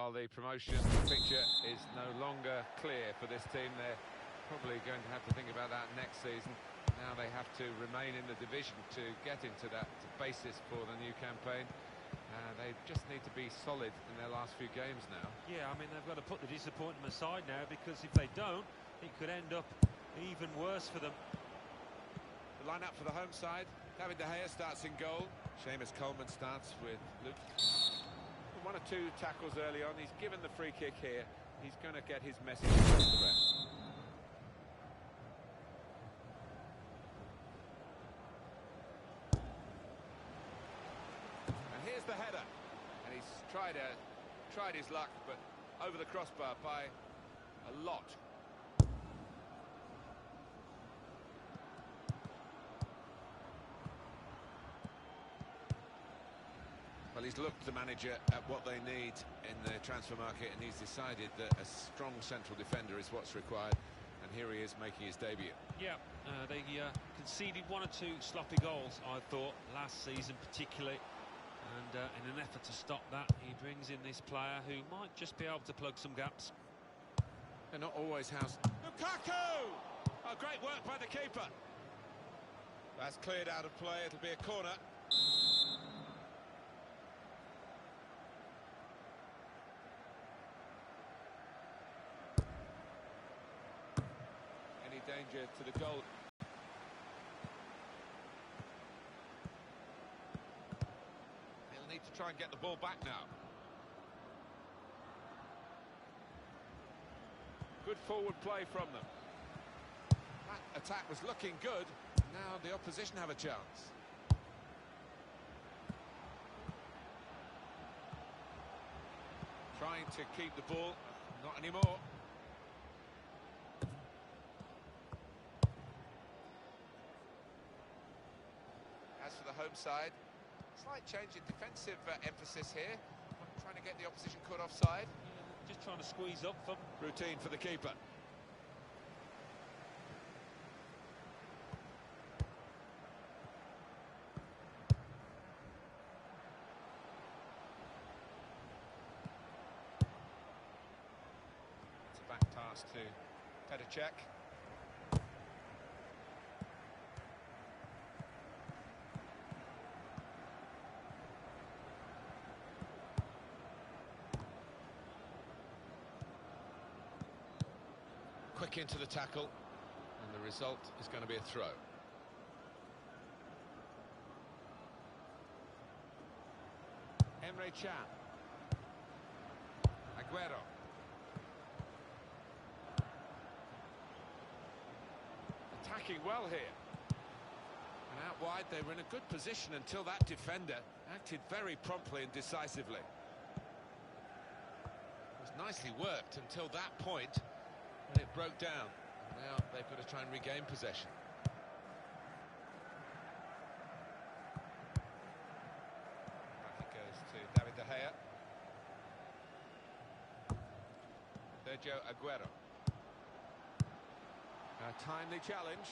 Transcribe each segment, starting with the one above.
While the promotion picture is no longer clear for this team, they're probably going to have to think about that next season. Now they have to remain in the division to get into that basis for the new campaign. They just need to be solid in their last few games now. Yeah, I mean, they've got to put the disappointment aside now, because if they don't, it could end up even worse for them. The line-up for the home side. David De Gea starts in goal. Seamus Coleman starts with Luke. One or two tackles early on. He's given the free kick here. He's going to get his message across the rest. And here's the header. And he's tried his luck, but over the crossbar by a lot. Well, he's looked, the manager, at what they need in the transfer market, and he's decided that a strong central defender is what's required. And here he is making his debut. Yeah, they conceded one or two sloppy goals, I thought, last season particularly. And in an effort to stop that, he brings in this player who might just be able to plug some gaps. They're not always house. Lukaku! Oh, great work by the keeper. That's cleared out of play. It'll be a corner. Any danger to the goal? They'll need to try and get the ball back now. Good forward play from them. That attack was looking good. Now the opposition have a chance. Trying to keep the ball. Not anymore. As for the home side, slight change in defensive emphasis here. Trying to get the opposition caught offside. Just trying to squeeze up from... Routine for the keeper. It's a back pass to Petr Cech. Quick into the tackle, and the result is going to be a throw. Emre Can. Aguero. Attacking well here. And out wide, they were in a good position until that defender acted very promptly and decisively. It was nicely worked until that point. And it broke down. Now they've got to try and regain possession. Back it goes to David De Gea. Sergio Aguero. A timely challenge.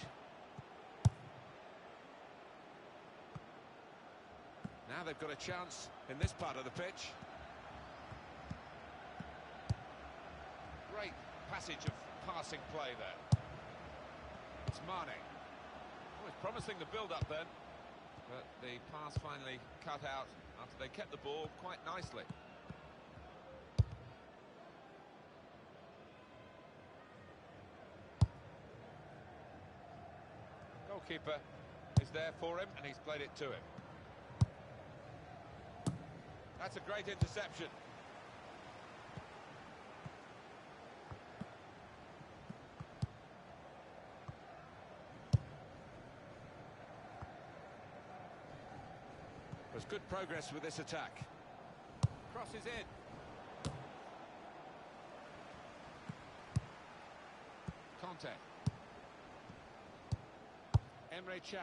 Now they've got a chance in this part of the pitch. Great passage of passing play there. It's Mane. Oh, it's promising the build-up then, but the pass finally cut out after they kept the ball quite nicely. Goalkeeper is there for him, and he's played it to him. That's a great interception. There's good progress with this attack. Crosses in. Conte. Emre Can.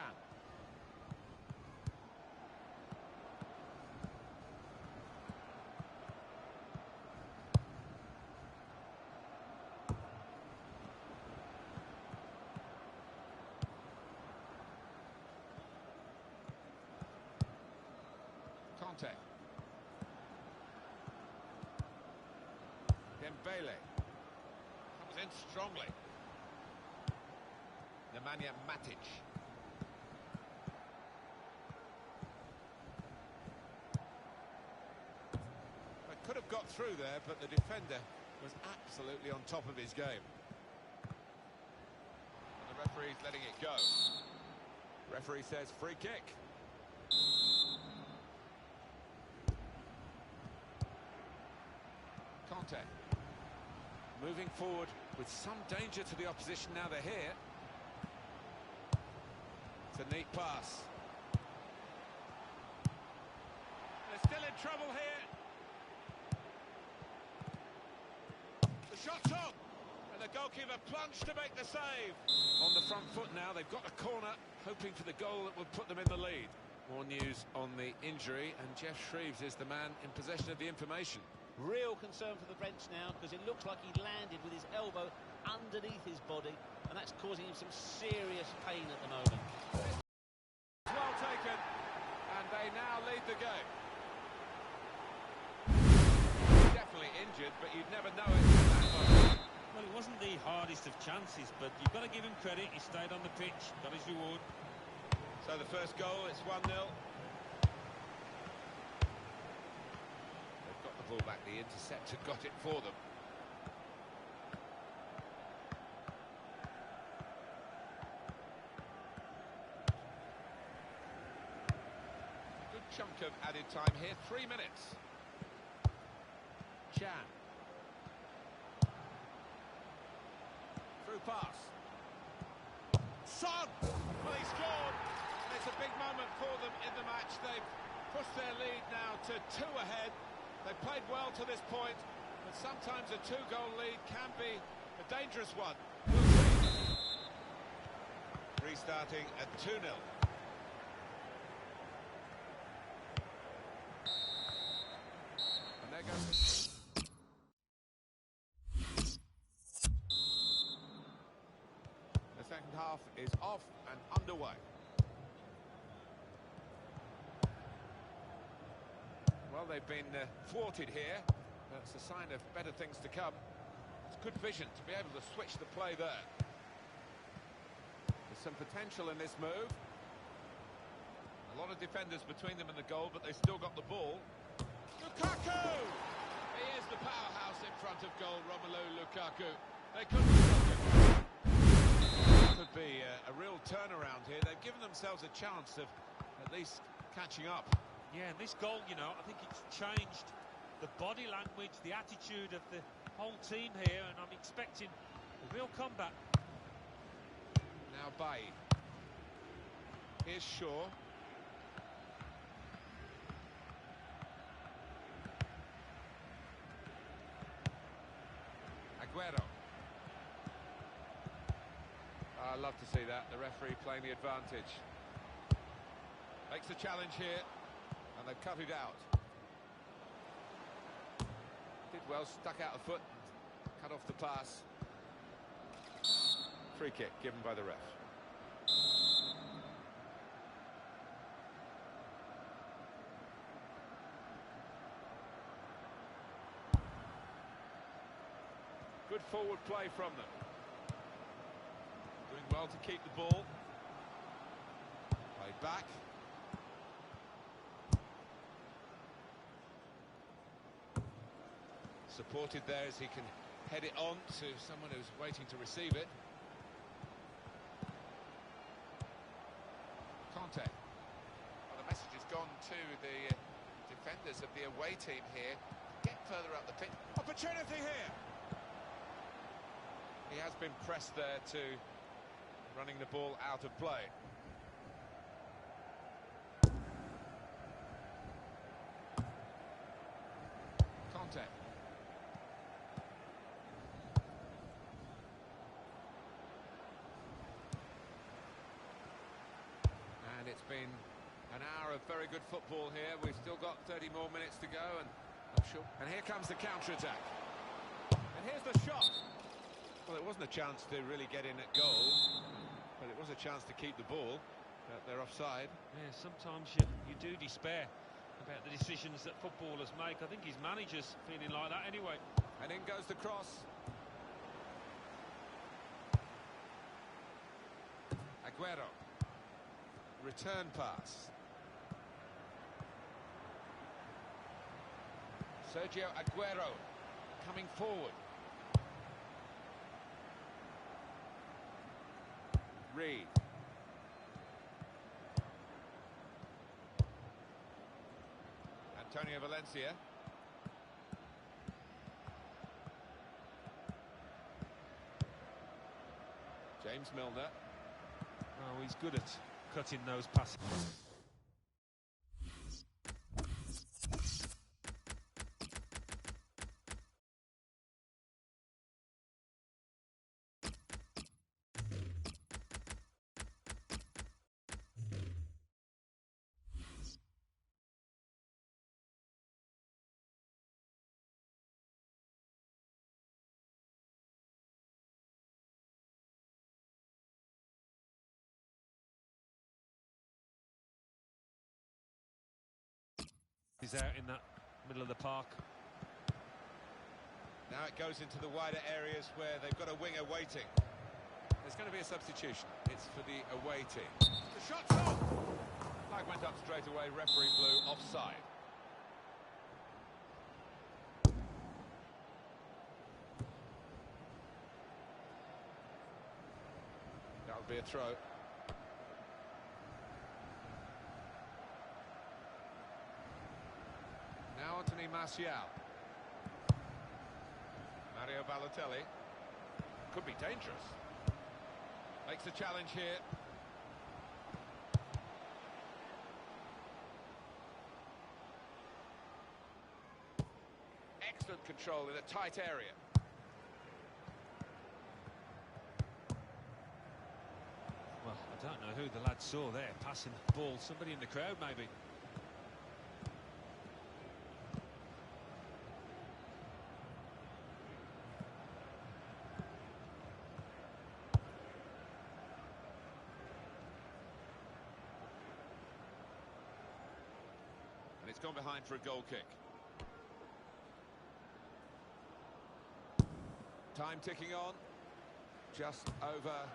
Conte. Dembele comes in strongly. Nemanja Matic. They could have got through there, but the defender was absolutely on top of his game. And the referee's letting it go. Referee says free kick. Conte. Moving forward with some danger to the opposition now they're here. It's a neat pass. They're still in trouble here. The shot's on. And the goalkeeper plunged to make the save. On the front foot now, they've got a corner, hoping for the goal that will put them in the lead. More news on the injury, and Geoff Shreeves is the man in possession of the information. Real concern for the bench now, because it looks like he landed with his elbow underneath his body, and that's causing him some serious pain at the moment. Well taken, and they now lead the game. Definitely injured, but you'd never know it at that moment. Well, it wasn't the hardest of chances, but you've got to give him credit. He stayed on the pitch, got his reward. So the first goal, it's 1-0. They've got the ball back, the interceptor got it for them. Good chunk of added time here, 3 minutes. Chan. Through pass. Son! Well, he scored. And it's a big moment for them in the match. They've pushed their lead now to 2 ahead. They've played well to this point, but sometimes a 2-goal lead can be a dangerous one. We'll see. Restarting at 2-0. And there goes... The second half is off and underway. Well, they've been thwarted here. That's a sign of better things to come. It's good vision to be able to switch the play there. There's some potential in this move. A lot of defenders between them and the goal, but they still got the ball. Lukaku! He is the powerhouse in front of goal, Romelu Lukaku. They couldn't stop him. Could be a real turnaround here. They've given themselves a chance of at least catching up. Yeah, and this goal, you know, I think it's changed the body language, the attitude of the whole team here, and I'm expecting a real comeback. Now Bailly. Here's Shaw. Aguero. I love to see that, the referee playing the advantage. Makes the challenge here, and they've cut it out. Did well, stuck out a foot, cut off the pass. Free kick given by the ref. Good forward play from them. Doing well to keep the ball. Play back. Supported there as he can head it on to someone who's waiting to receive it. Conte. Well, the message has gone to the defenders of the away team here. Get further up the pitch. Opportunity here. He has been pressed there to running the ball out of play. Conte. And it's been an hour of very good football here. We've still got 30 more minutes to go, and I'm sure. And here comes the counter-attack. And here's the shot. Well, it wasn't a chance to really get in at goal, but it was a chance to keep the ball. They're offside. Yeah, sometimes you do despair about the decisions that footballers make. I think his manager's feeling like that anyway. And in goes the cross. Aguero. Return pass. Sergio Aguero coming forward. Reed. Antonio Valencia. James Milner. Oh, he's good at cutting those passes. He's out in that middle of the park. Now it goes into the wider areas where they've got a winger waiting. There's going to be a substitution. It's for the away team. The shot's off! Flag went up straight away. Referee blew offside. That'll be a throw. Now Anthony Martial. Mario Balotelli. Could be dangerous. Makes a challenge here. Excellent control in a tight area. Well, I don't know who the lad saw there, passing the ball. Somebody in the crowd, maybe. It's gone behind for a goal kick. Time ticking on. Just over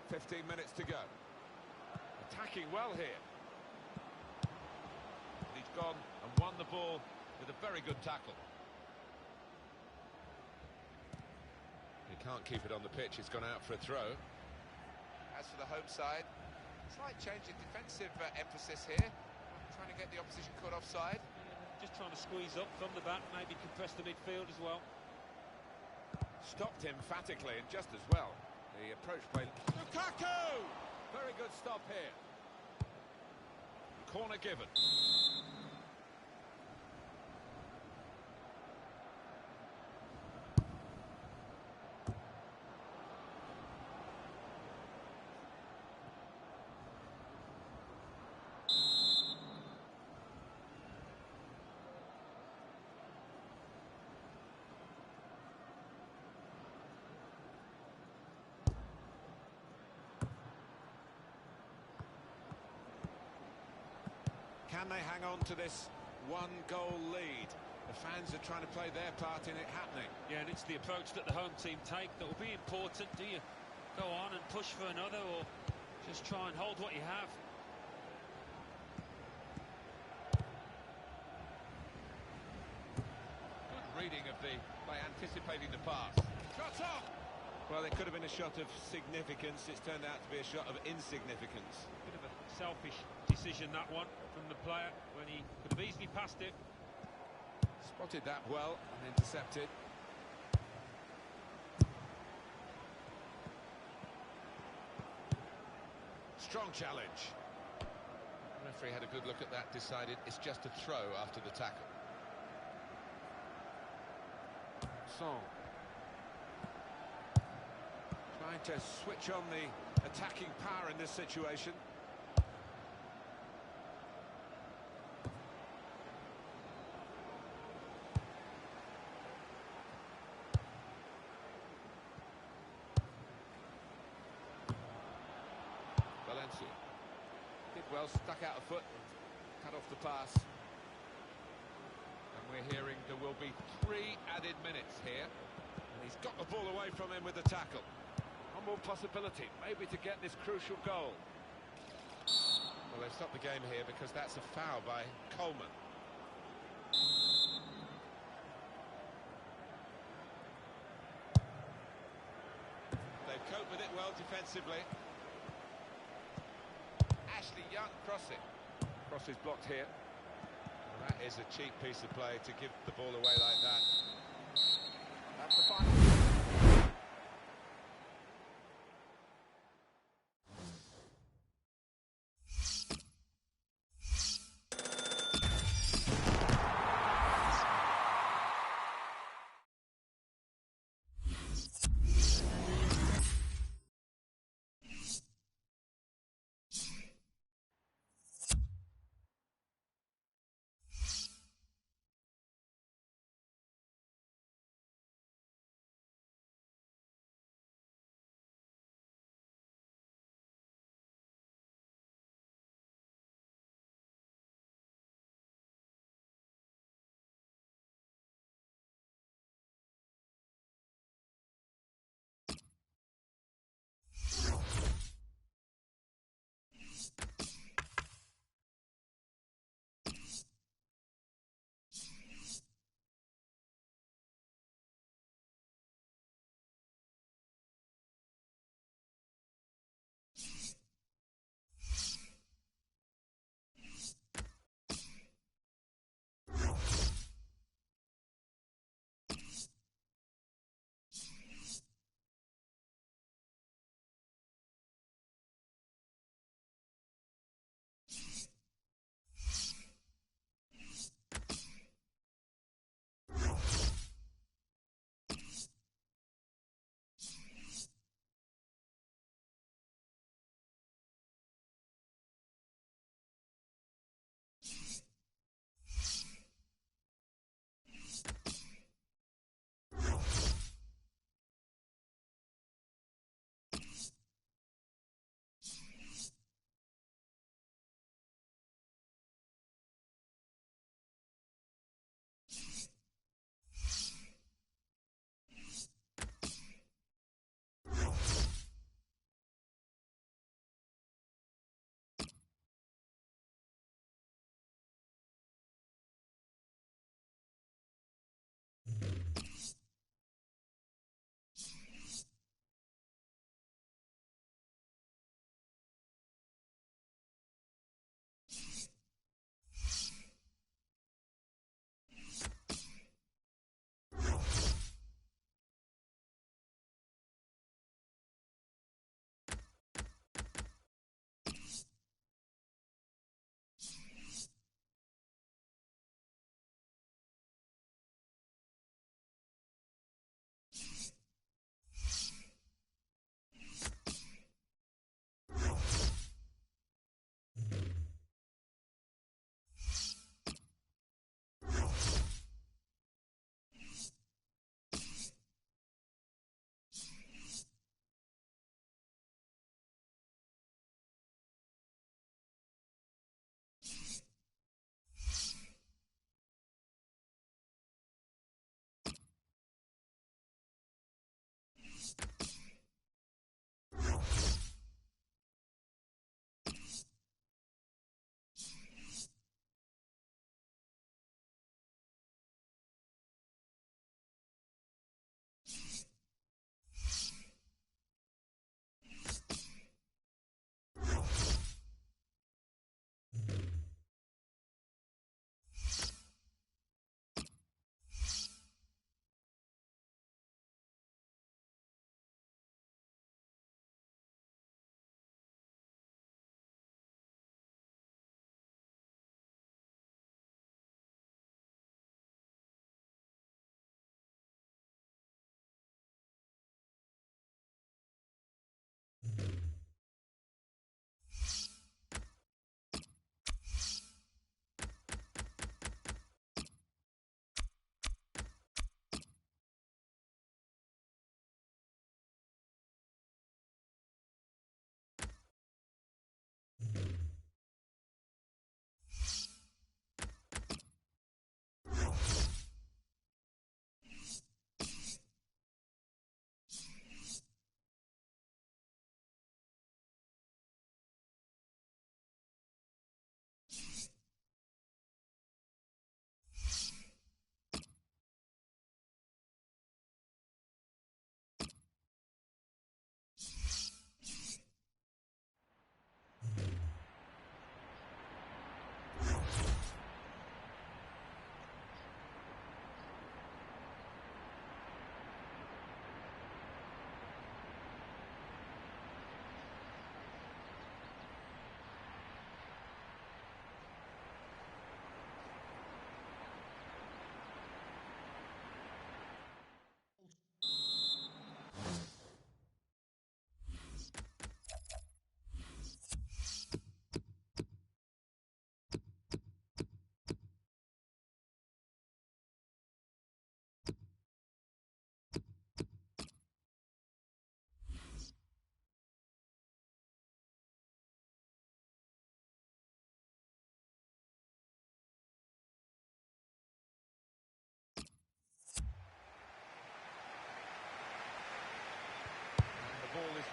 15 minutes to go. Attacking well here. He's gone and won the ball with a very good tackle. He can't keep it on the pitch. It's gone out for a throw. As for the home side, slight change in defensive emphasis here. Trying to get the opposition caught offside. Just trying to squeeze up from the back, maybe compress the midfield as well. Stopped emphatically and just as well. The approach play. Lukaku! Very good stop here. Corner given. Can they hang on to this one-goal lead? The fans are trying to play their part in it happening. Yeah, and it's the approach that the home team take that will be important. Do you go on and push for another, or just try and hold what you have? Good reading of by anticipating the pass. Shot off! Well, it could have been a shot of significance. It's turned out to be a shot of insignificance. Bit of a selfish decision, that one, from the player, when he could have easily passed it. Spotted that well and intercepted. Strong challenge. The referee had a good look at that, decided it's just a throw after the tackle. Song. Trying to switch on the attacking power in this situation. Valencia did well, stuck out a foot, cut off the pass. And We're hearing there will be 3 added minutes here. And he's got the ball away from him with the tackle. One more possibility, maybe to get this crucial goal. Well, they've stopped the game here because that's a foul by Coleman. They've coped with it well defensively. Ashley Young crossing. Cross is blocked here. Well, that is a cheap piece of play to give the ball away like that. That's the final.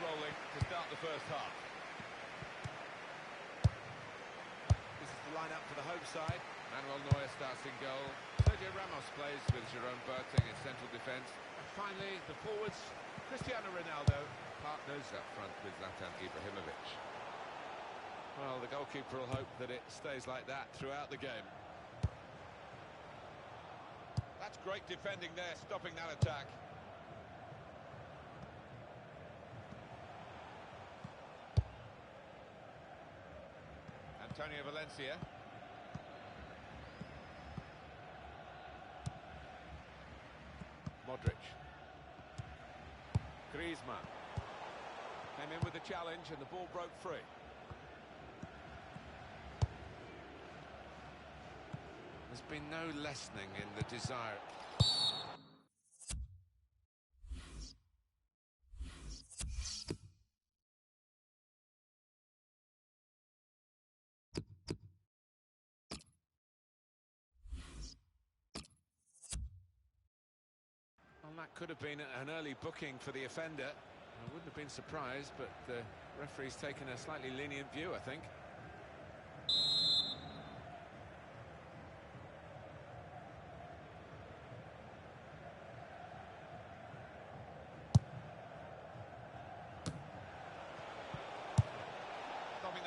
rolling to start the first half. This is the lineup for the home side. Manuel Neuer starts in goal. Sergio Ramos plays with Jerome Boateng in central defence. And finally, the forwards, Cristiano Ronaldo, partners up front with Zlatan Ibrahimovic. Well, the goalkeeper will hope that it stays like that throughout the game. That's great defending there, stopping that attack. Antonio Valencia. Modric. Griezmann. Came in with the challenge and the ball broke free. There's been no lessening in the desire. Well, that could have been an early booking for the offender. I wouldn't have been surprised, but the referee's taken a slightly lenient view, I think.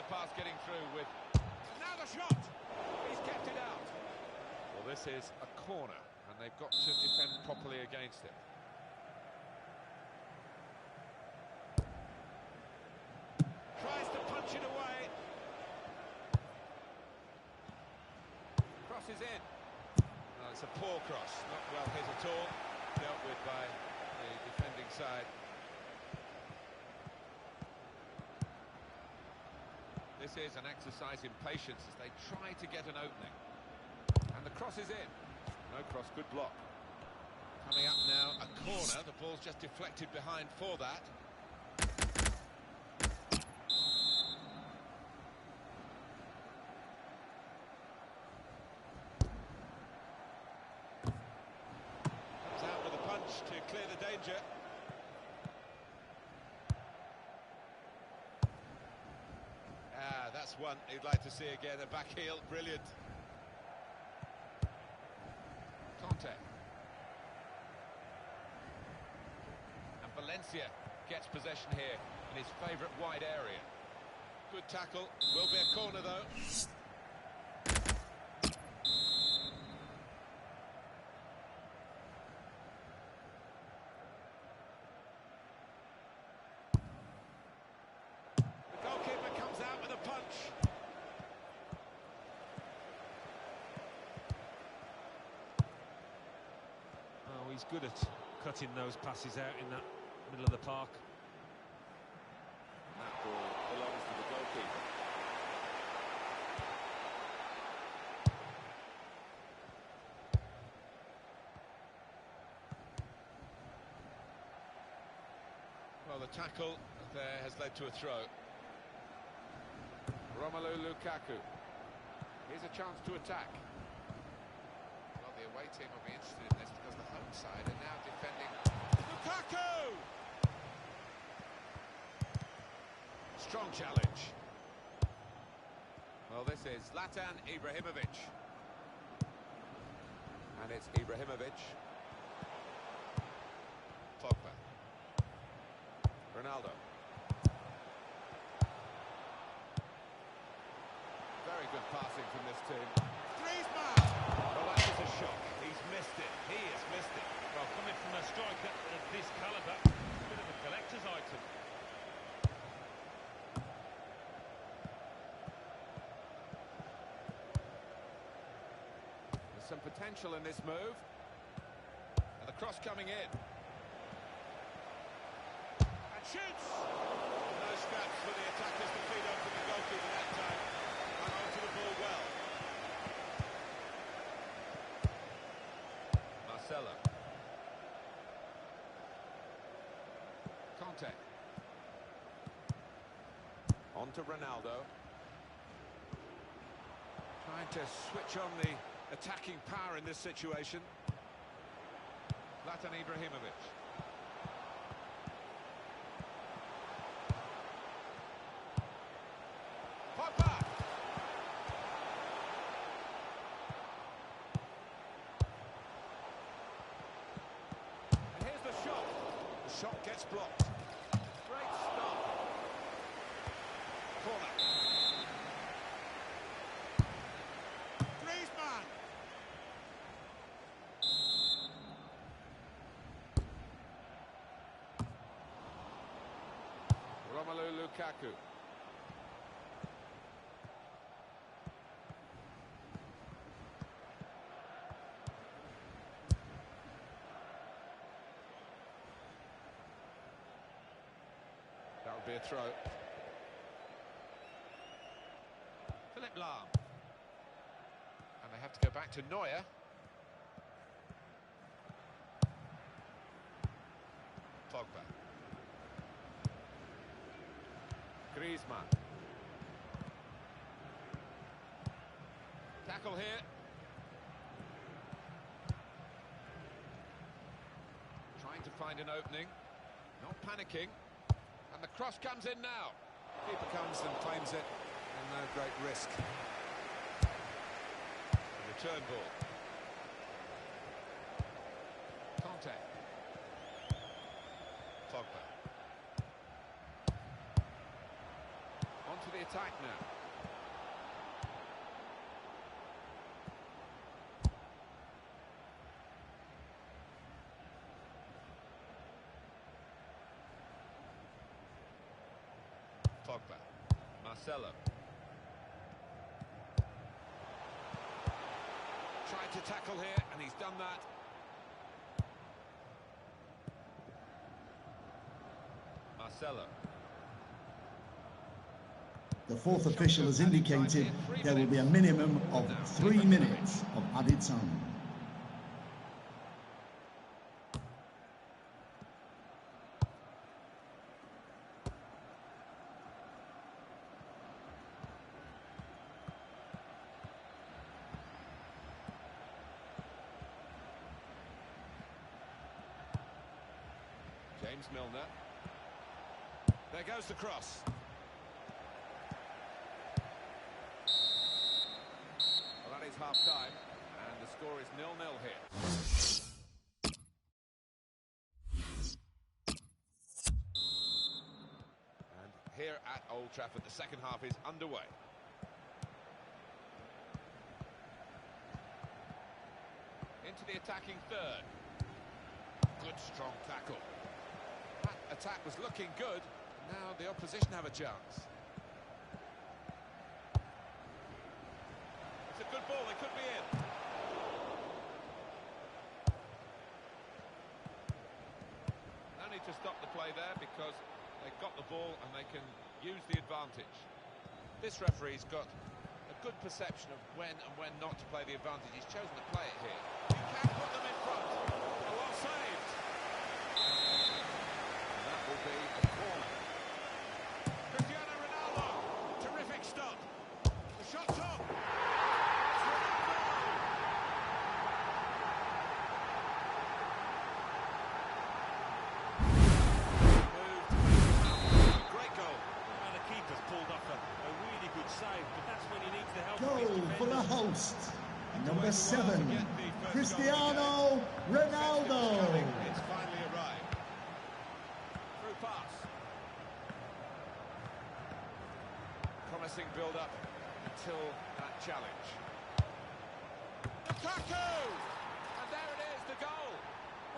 Pass getting through with now the shot. He's kept it out. Well, this is a corner and they've got to defend properly against it. Tries to punch it away. Cross is in. Oh, it's a poor cross, not well hit at all. Dealt with by the defending side. This is an exercise in patience as they try to get an opening. And the cross is in. No cross, good block. Coming up now, a corner. The ball's just deflected behind for that. Comes out with a punch to clear the danger. That's one you'd like to see again, a back heel, brilliant. Conte. And Valencia gets possession here in his favourite wide area. Good tackle, will be a corner though. He's good at cutting those passes out in that middle of the park. That ball belongs to the goalkeeper. Well, the tackle there has led to a throw. Romelu Lukaku. Here's a chance to attack. Well, the away team will be interested in this because the home side are now defending. Lukaku! Strong challenge. Well, this is Zlatan Ibrahimovic. And it's Ibrahimovic. Pogba. Ronaldo. Very good passing from this team. Griezmann! Well, that is a shock. He's missed it. He has missed it. Well, coming from a striker of this calibre, a bit of a collector's item. There's some potential in this move. And the cross coming in. And shoots! No scraps for the attackers to feed onto the goalkeeper that time. Hung on to the ball well. Marcelo. Conte. On to Ronaldo. Trying to switch on the attacking power in this situation. Zlatan Ibrahimovic. shot gets blocked. Great stop. Corner. Griezmann. Romelu Lukaku. That would be a throw. Philipp Lahm. And they have to go back to Neuer. Pogba. Griezmann. Tackle here. Trying to find an opening. Not panicking. And the cross comes in now. Keeper comes and claims it, and no great risk. The return ball. Conte. Pogba. Onto the attack now. Pogba. Marcelo. Tried to tackle here, and he's done that. Marcelo. The fourth official has indicated there will be a minimum of 3 minutes of added time. James Milner. There goes the cross. Well, that is half-time, and the score is 0-0 here. And here at Old Trafford, the second half is underway. Into the attacking third. Good, strong tackle. That attack was looking good. Now the opposition have a chance. It's a good ball, they could be in. No need to stop the play there because they've got the ball and they can use the advantage. This referee's got a good perception of when and when not to play the advantage. He's chosen to play it here. He can put them in front. A well saved. And that will be a corner. Cristiano Ronaldo. Terrific stop. The shot's on. It's Ronaldo. Moved. Great goal. Well, the keeper's pulled off a really good save, but that's when he needs the help of his Goal for the defenders. host, number 7, Cristiano Ronaldo. It's finally arrived. Through pass. Promising build-up until that challenge. Lukaku! And there it is, the goal.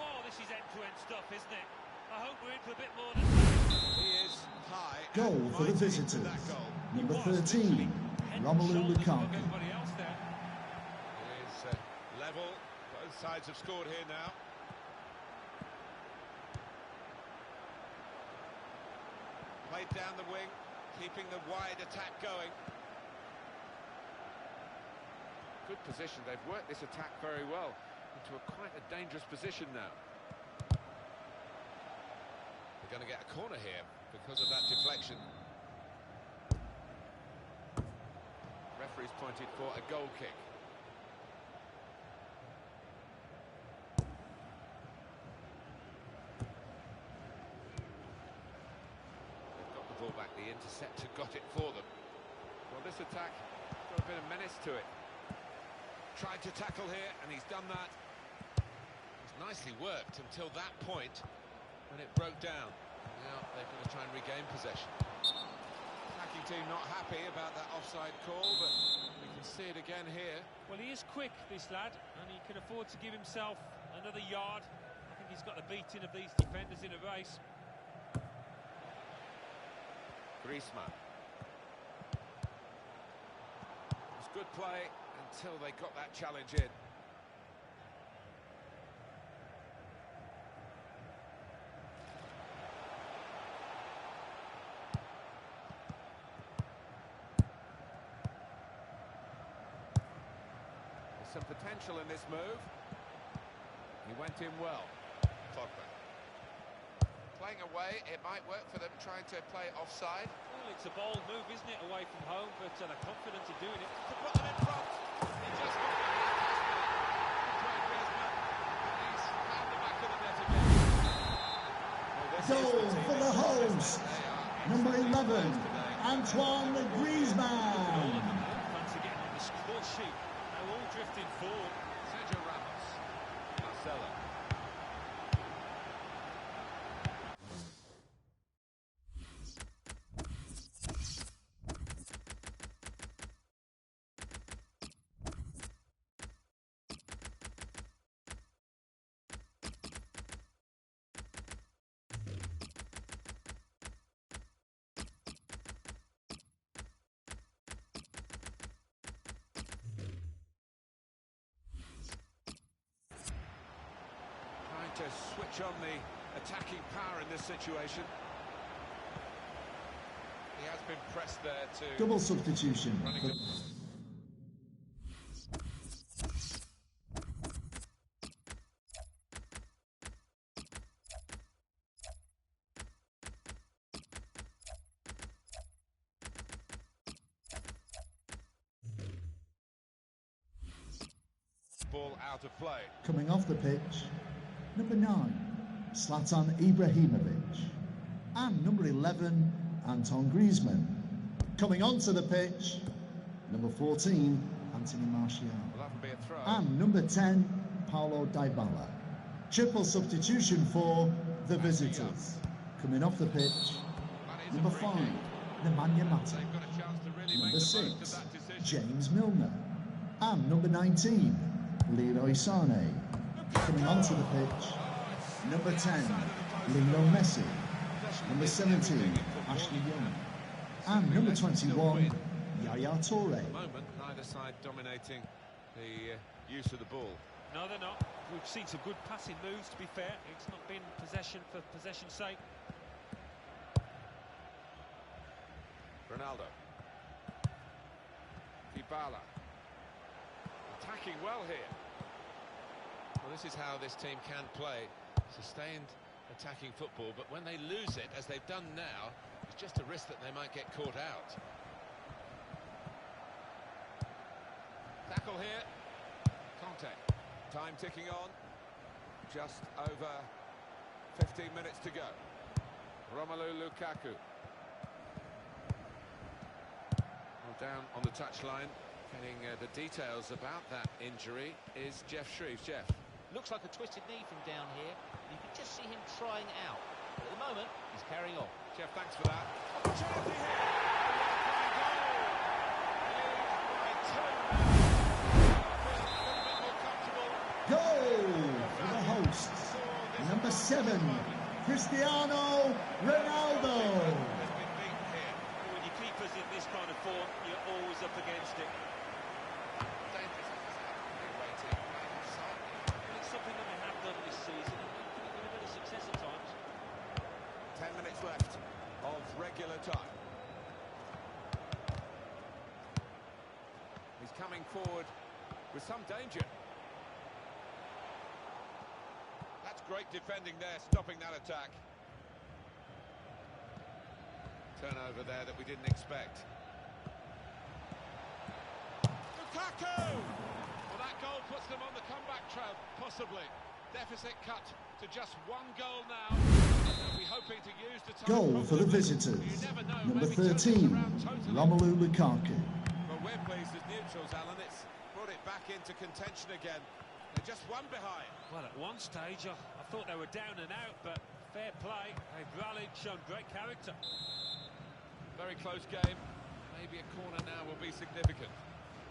Oh, this is end-to-end stuff, isn't it? I hope we're in for a bit more than that. He is high. Goal and for the mighty visitors, with that goal. number He was 13, head and Romelu shoulders above Lukaku. everybody else there. It is level. Both sides have scored here now. Played down the wing, keeping the wide attack going. Good position. They've worked this attack very well into quite a dangerous position now. They're going to get a corner here because of that deflection. Referee's pointed for a goal kick. They've got the ball back. The interceptor got it for them. Well, this attack got a bit of menace to it. Tried to tackle here, and he's done that. It's nicely worked until that point. when it broke down. Now they're going to try and regain possession. Attacking team not happy about that offside call, but we can see it again here. Well, he is quick, this lad, and he can afford to give himself another yard. I think he's got the beating of these defenders in a race. Griezmann. It was good play until they got that challenge in. There's some potential in this move. He went in well. Pogba. Playing away, it might work for them, trying to play offside. Well, it's a bold move, isn't it, away from home, but they're confident of doing it. To put them in front. He just got He's found the back of the net again. Goal for the host, number 11, Antoine Griezmann. Once again on the score sheet, they're all drifting forward. Sergio Ramos. Marcelo. To switch on the attacking power in this situation. He has been pressed there to... Double substitution. Ball out of play. Coming off the pitch, number 9, Zlatan Ibrahimovic. And number 11, Antoine Griezmann. Coming onto the pitch, number 14, Anthony Martial. Will that be a throw? And number 10, Paulo Dybala. Triple substitution for the visitors. Coming off the pitch, number 5, Nemanja Matic. They've got a chance to really Number make the most of 6, that decision. James Milner. And number 19, Leroy Sané. Coming onto the pitch, number 10, Lionel Messi. Number 17, Ashley Young. And number 21, Yaya Toure. At the moment, neither side dominating the use of the ball. No, they're not. We've seen some good passing moves, to be fair. It's not been possession for possession's sake. Ronaldo. Dybala. Attacking well here. Well, this is how this team can play. Sustained attacking football, but when they lose it, as they've done now, it's just a risk that they might get caught out. Tackle here. Conte. Time ticking on. Just over 15 minutes to go. Romelu Lukaku. Well, down on the touchline, getting the details about that injury is Geoff Shreeves. Jeff. Looks like a twisted knee from down here. You can just see him trying out. But at the moment, he's carrying on. Jeff, thanks for that. Opportunity here. Goal for the hosts, number 7, Cristiano Ronaldo. When your keeper's in this kind of form, you're always up against it. It's something that we have done this season, and with a bit of success at times. 10 minutes left of regular time. He's coming forward with some danger. That's great defending there, stopping that attack. Turnover there that we didn't expect. Lukaku! Well, that goal puts them on the comeback trail, possibly. Deficit cut to just 1 goal now. They'll be hoping to use the time. Goal for the visitors, number 13, Romelu Lukaku. Well, we're pleased as neutrals, Alan. It's brought it back into contention again. They're just 1 behind. Well, at one stage, I thought they were down and out, but fair play. They've rallied, shown great character. Very close game. Maybe a corner now will be significant.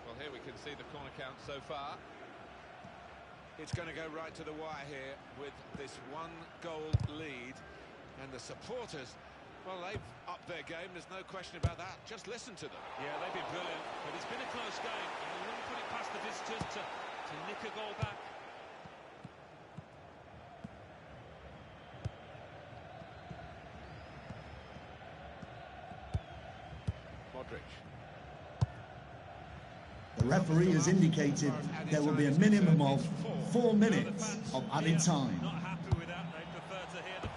Well, here we can see the corner count so far. It's going to go right to the wire here with this one-goal lead. And the supporters, well, they've upped their game, there's no question about that. Just listen to them. Yeah, they've been brilliant, but it's been a close game, and you wouldn't put it past the visitors to nick a goal back. Modric. The referee has indicated there will be a minimum of 4 minutes of added time. Not happy with that. They prefer to hear the...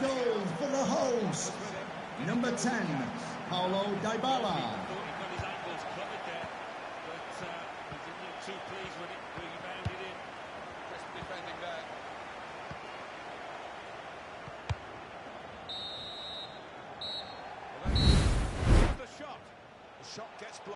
Goal for the host, number 10, Paulo Dybala. Thought he got his ankles covered there, but he didn't look too pleased when it rebounded in. Crisp defending there. Well, the shot. The shot gets blocked.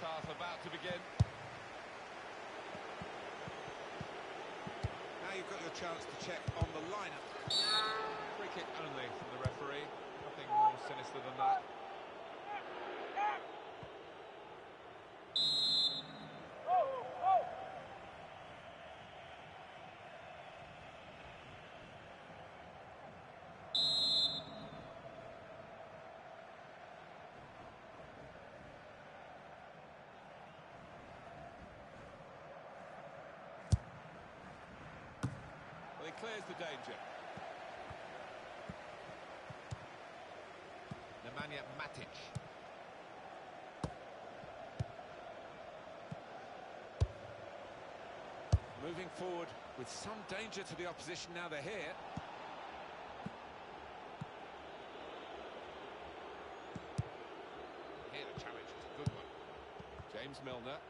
half about to begin. Now you've got your chance to check on the lineup. Free kick only from the referee. Nothing more sinister than that. He clears the danger. Nemanja Matic. Moving forward with some danger to the opposition now they're here. Here the challenge is a good one. James Milner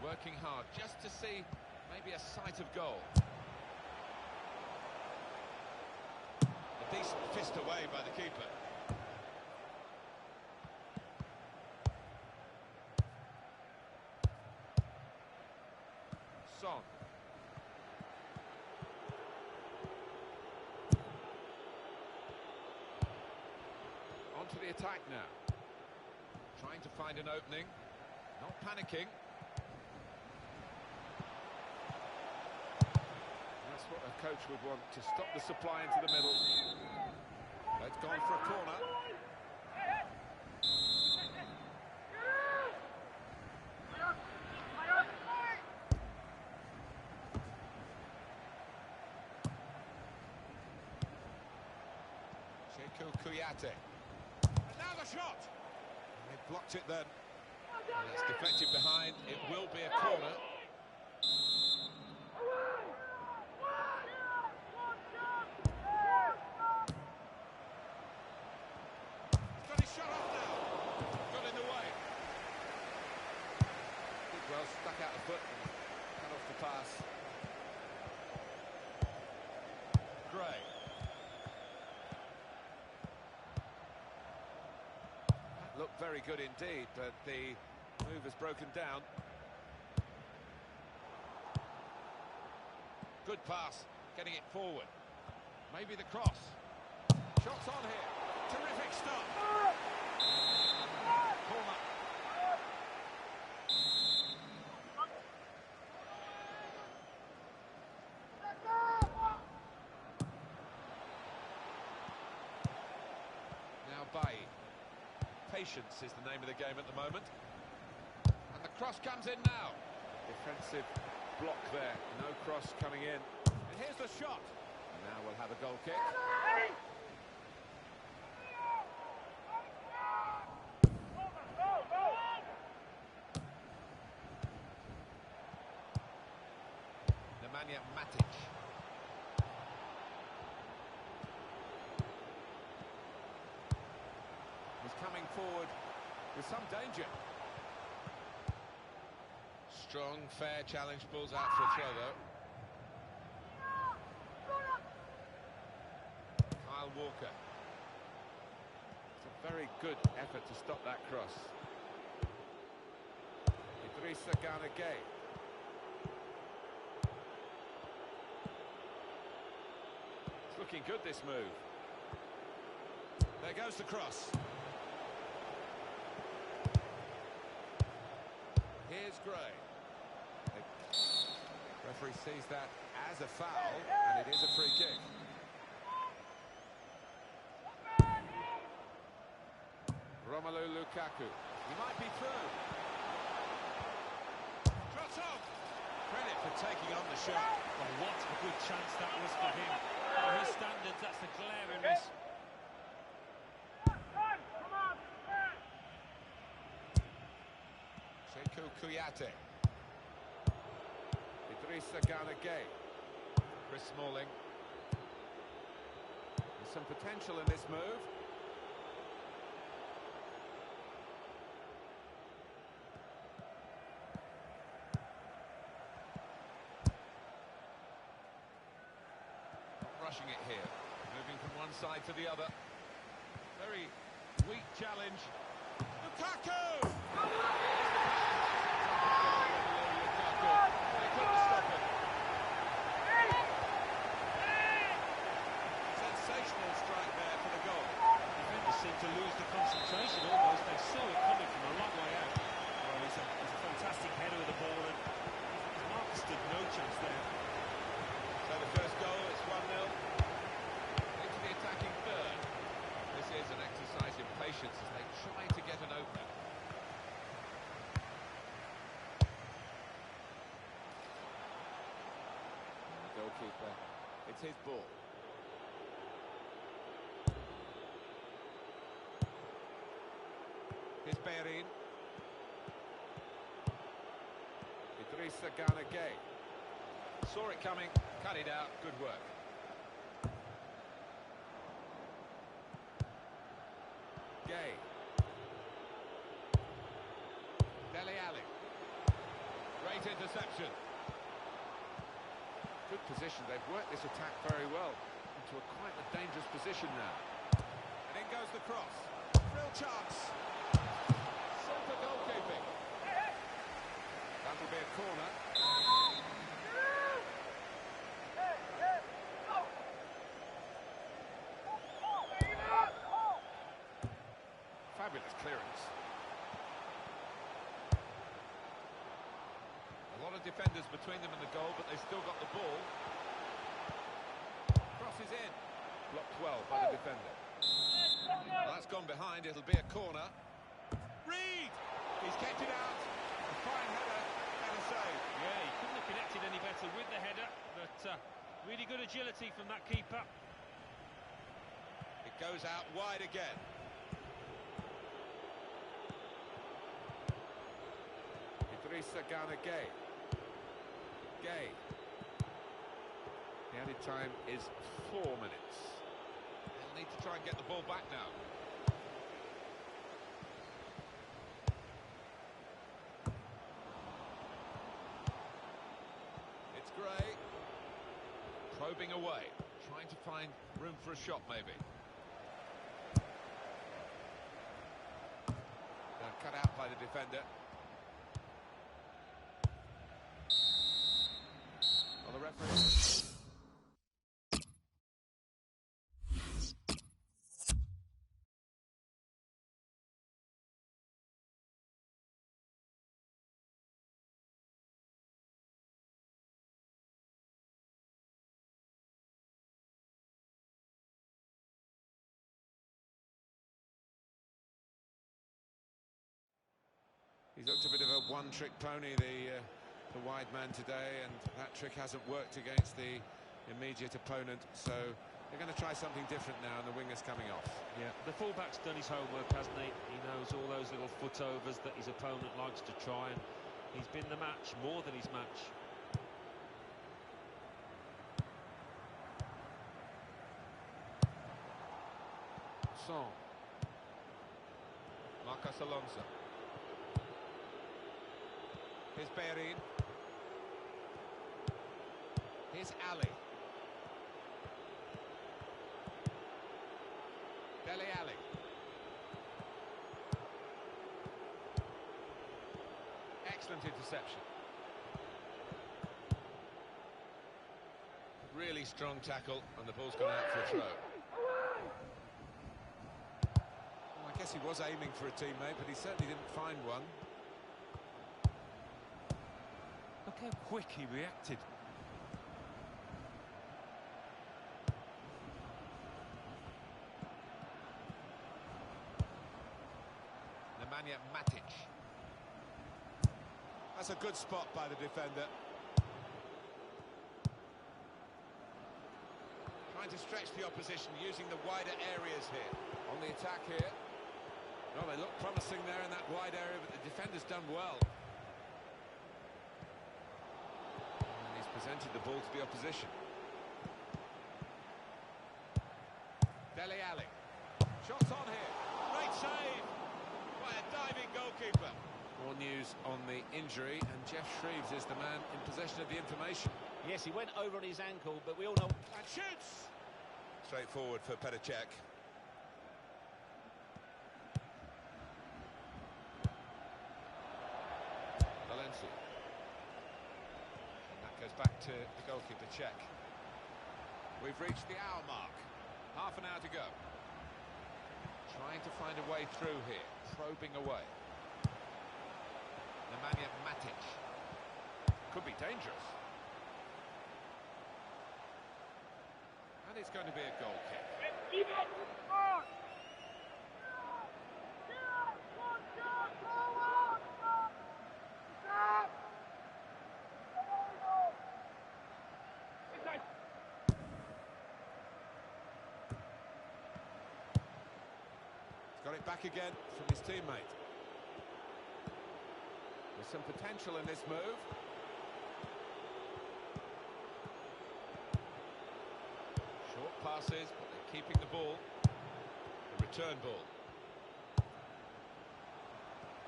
working hard just to see maybe a sight of goal. A decent fist away by the keeper. Son. On to the attack now. Trying to find an opening. Not panicking. That's what a coach would want, to stop the supply into the middle. It's gone for a corner. Cheikhou Kouyaté. Now the shot! They blocked it then. And it's deflected behind. It will be a corner. He's got his shot off now. Got in the way. Well, stuck out the foot and cut off the pass. Gray. Looked very good indeed, but the move has broken down. Good pass. Getting it forward. Maybe the cross. Shots on here. Terrific stop. Corner. Now Bailly. Patience is the name of the game at the moment. And the cross comes in now. Defensive block there. No cross coming in. And here's the shot. And now we'll have a goal kick. Nemanja Matic. He's coming forward with some danger. Strong, fair challenge, pulls out for a throw though. Kyle Walker. It's a very good effort to stop that cross. Idrissa Gana Gueye. It's looking good, this move. There goes the cross. Here's Gray. The referee sees that as a foul, and it is a free kick. Romelu Lukaku. He might be through. Shot off. Credit for taking on the shot. Well, what a good chance that was for him. By his standards, that's a glaring miss. Cheikhou Kouyaté. Idrissa Gana Gueye. Chris Smalling. There's some potential in this move. Not rushing it here. Moving from one side to the other. Very weak challenge. Lukaku! goalkeeper. It's his ball. Here's Bellerin. Idrissa Gana Gueye. Saw it coming, cut it out, good work. Gueye. Dele Alli. Great interception. Good position, they've worked this attack very well into quite a dangerous position now. And in goes the cross. Real chance. Super goalkeeping. That'll be a corner. Fabulous clearance. A lot of defenders between them and the goal, but they've still got the ball. Crosses in. Blocked well by the defender. Well, that's gone behind, it'll be a corner. Reed! He's kept it out. A fine header and a save. Yeah, he couldn't have connected any better with the header, but really good agility from that keeper. It goes out wide again. Idrissa Gana Gueye. Gueye. The added time is 4 minutes. They'll need to try and get the ball back now. It's Gray. Probing away. Trying to find room for a shot, maybe. They're cut out by the defender. Well, the referee... He's looked a bit of a one-trick pony, the wide man today, and that trick hasn't worked against the immediate opponent, so they're going to try something different now, and the winger's coming off. Yeah, the fullback's done his homework, hasn't he? He knows all those little foot-overs that his opponent likes to try, and he's been the match, more than his match. Son. Marcos Alonso. Here's Bellerin. Here's Ali. Dele Alli. Excellent interception. Really strong tackle, and the ball's gone out for a throw. Well, I guess he was aiming for a teammate, but he certainly didn't find one. Look how quick he reacted. Nemanja Matic. That's a good spot by the defender. Trying to stretch the opposition using the wider areas here. On the attack here. Well, they look promising there in that wide area, but the defender's done well. Presented the ball to the opposition. Dele Alli. Shots on here. Great save by a diving goalkeeper. More news on the injury, and Geoff Shreeves is the man in possession of the information. Yes, he went over on his ankle, but we all know... And shoots! Straightforward for Petr Cech. Valencia. Goes back to the goalkeeper, Cech. We've reached the hour mark. Half an hour to go. Trying to find a way through here. Probing away. Nemanja Matic. Could be dangerous. And it's going to be a goal kick. it back again from his teammate. There's some potential in this move. Short passes, but they're keeping the ball. The return ball.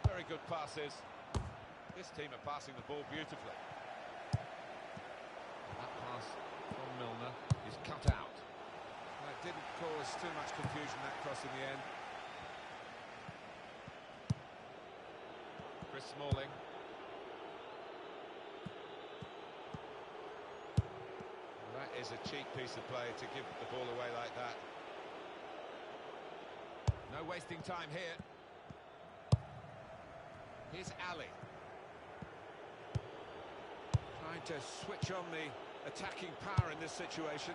Very good passes. This team are passing the ball beautifully. That pass from Milner is cut out. Well, it didn't cause too much confusion, that cross in the end. Chris Smalling. That is a cheap piece of play to give the ball away like that. No wasting time here. Here's Ali. Trying to switch on the attacking power in this situation.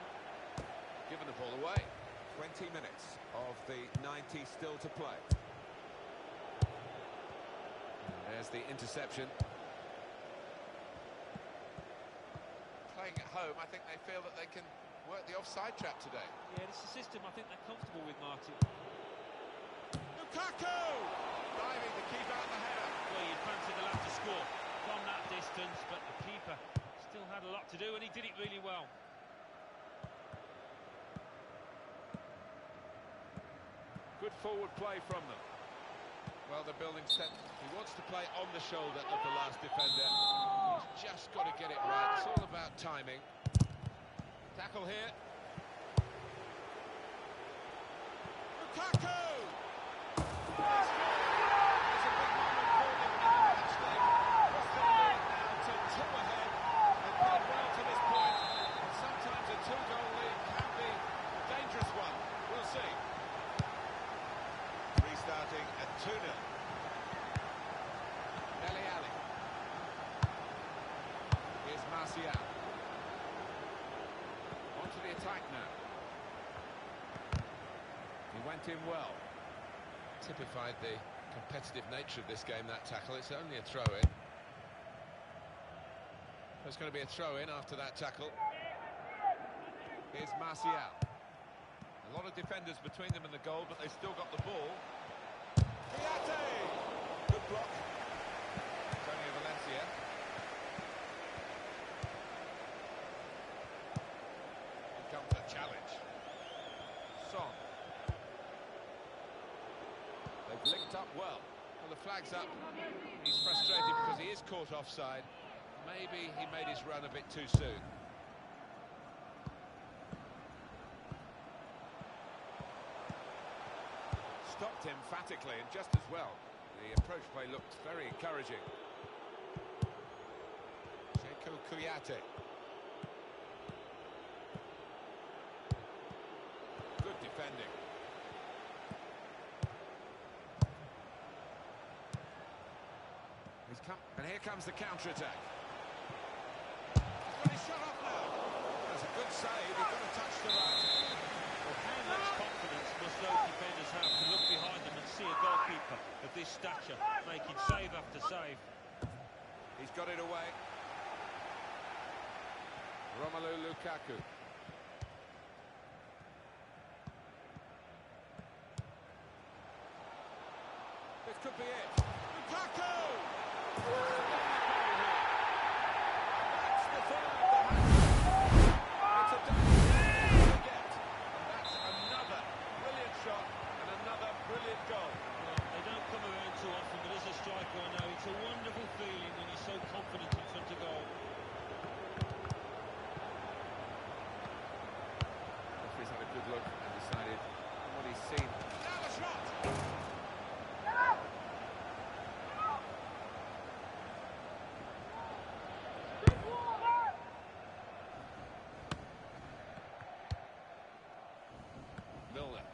Giving the ball away. 20 minutes of the 90 still to play. There's the interception. Playing at home, I think they feel that they can work the offside trap today. Yeah, it's a system I think they're comfortable with, Martin. Lukaku! Driving to keep out the header. Well, you'd fancy the lad to score from that distance, but the keeper still had a lot to do, and he did it really well. Good forward play from them. Well, the building set. He wants to play on the shoulder of the last defender. He's just got to get it right. It's all about timing. Tackle here. Lukaku! It's a big moment for them in the match. They've crossed their lead now to 2 ahead. They've played well to this point. And sometimes a 2-goal lead can be a dangerous one. We'll see. Restarting at 2-0. Dele Alli. Here's Martial. On to the attack now. He went in well. Typified the competitive nature of this game, that tackle. It's only a throw-in. There's going to be a throw-in after that tackle. Here's Martial. A lot of defenders between them and the goal, but they've still got the ball. Piatti! Good block. Antonio Valencia. Here comes the challenge. Son. They've linked up well. Well, the flag's up. He's frustrated because he is caught offside. Maybe he made his run a bit too soon. Stopped emphatically and just as well. The approach play looked very encouraging. Sekou Kouyaté. Good defending. And here comes the counter-attack. He's got his shot off now. That's a good save. He's got to touch the right. Well, how much confidence must those defenders have to look behind them and see a goalkeeper of this stature making save after save? He's got it away. Romelu Lukaku. This could be it. Lukaku! That's the third of the match. It's a dangerous to get. And that's another brilliant shot and another brilliant goal. Well, they don't come around too often, but as a striker I know it's a wonderful feeling when you're so confident in front of goal. Referee's had a good look and decided on what he's seen. Now the shot! Milner.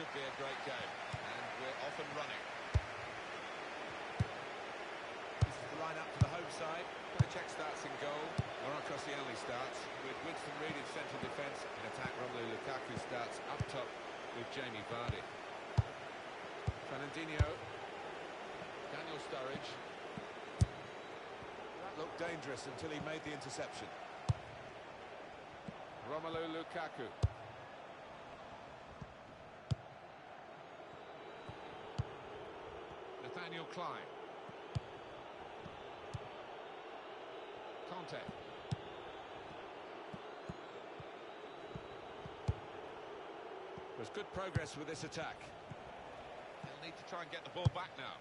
should be a great game, and we're off and running. This is the line-up for the home side. Czech starts in goal. Laurent Koscielny starts with Winston Reid in central defence. In attack, Romelu Lukaku starts up top with Jamie Vardy. Fernandinho. Daniel Sturridge. That looked dangerous until he made the interception. Romelu Lukaku. Nathaniel Klein. Conte. There's good progress with this attack. They'll need to try and get the ball back now.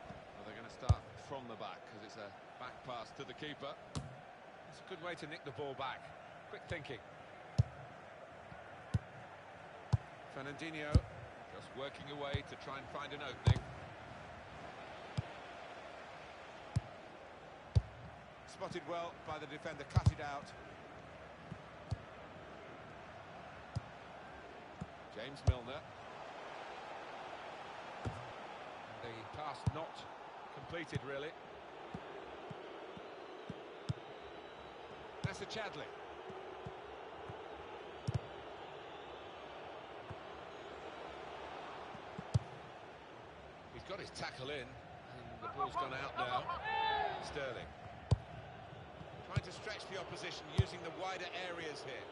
Well, they're going to start from the back because it's a back pass to the keeper. It's a good way to nick the ball back. Quick thinking. Fernandinho just working away to try and find an opening. Spotted well by the defender, cut it out. James Milner. The pass not completed, really. Nacer Chadli. He's got his tackle in, and the ball's gone out now. Sterling. Trying to stretch the opposition using the wider areas here.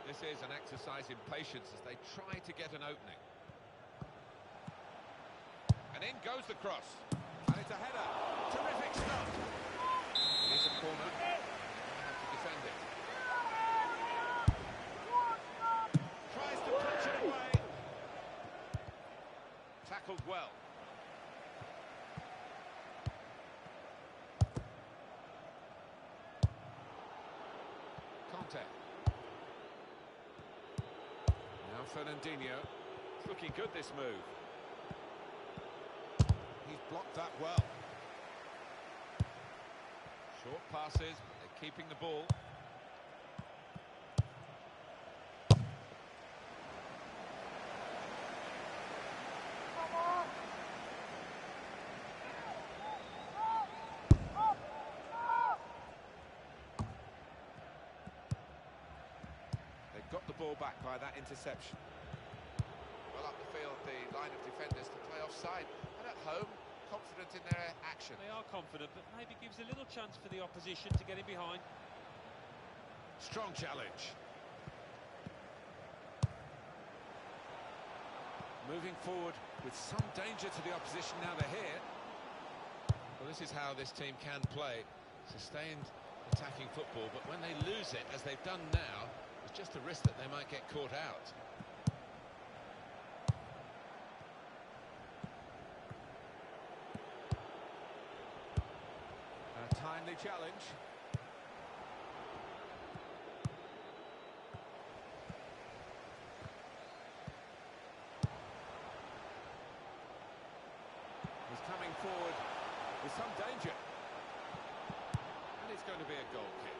This is an exercise in patience as they try to get an opening. And in goes the cross. And it's a header. Terrific stop. It is a corner. They have to defend it. Tries to punch it away. Tackled well. Conte. Now Fernandinho. It's looking good, this move. He's blocked that well. Short passes, but they're keeping the ball. Got the ball back by that interception. Well, up the field, the line of defenders to play offside. And at home, confident in their action. They are confident, but maybe gives a little chance for the opposition to get in behind. Strong challenge. Moving forward with some danger to the opposition now they're here. Well, this is how this team can play. Sustained attacking football, but when they lose it, as they've done now, it's just a risk that they might get caught out. A timely challenge. He's coming forward with some danger. And it's going to be a goal kick.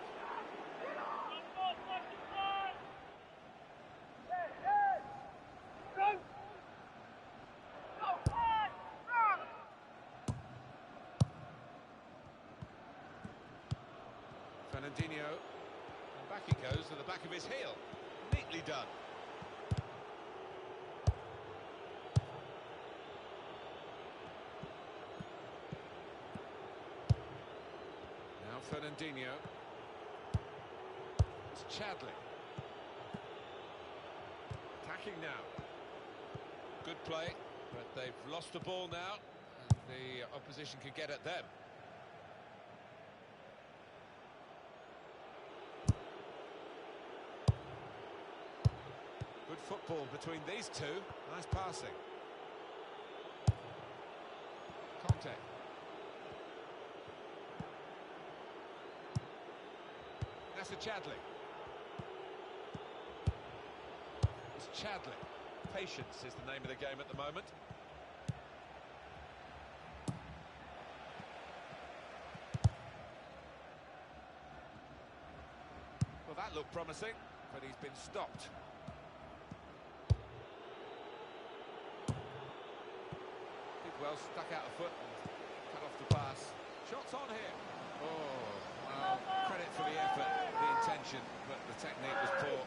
Fernandinho, and back he goes to the back of his heel. Neatly done. Now Fernandinho. It's Chadli. Attacking now. Good play, but they've lost the ball now, and the opposition can get at them. Good football between these two. Nice passing. Conte. Nacer Chadli. It's Chadli. Patience is the name of the game at the moment. Well, that looked promising. but he's been stopped. Did well, stuck out a foot and cut off the pass. Shots on here. Oh, well, credit for the effort, the intention, but the technique was poor.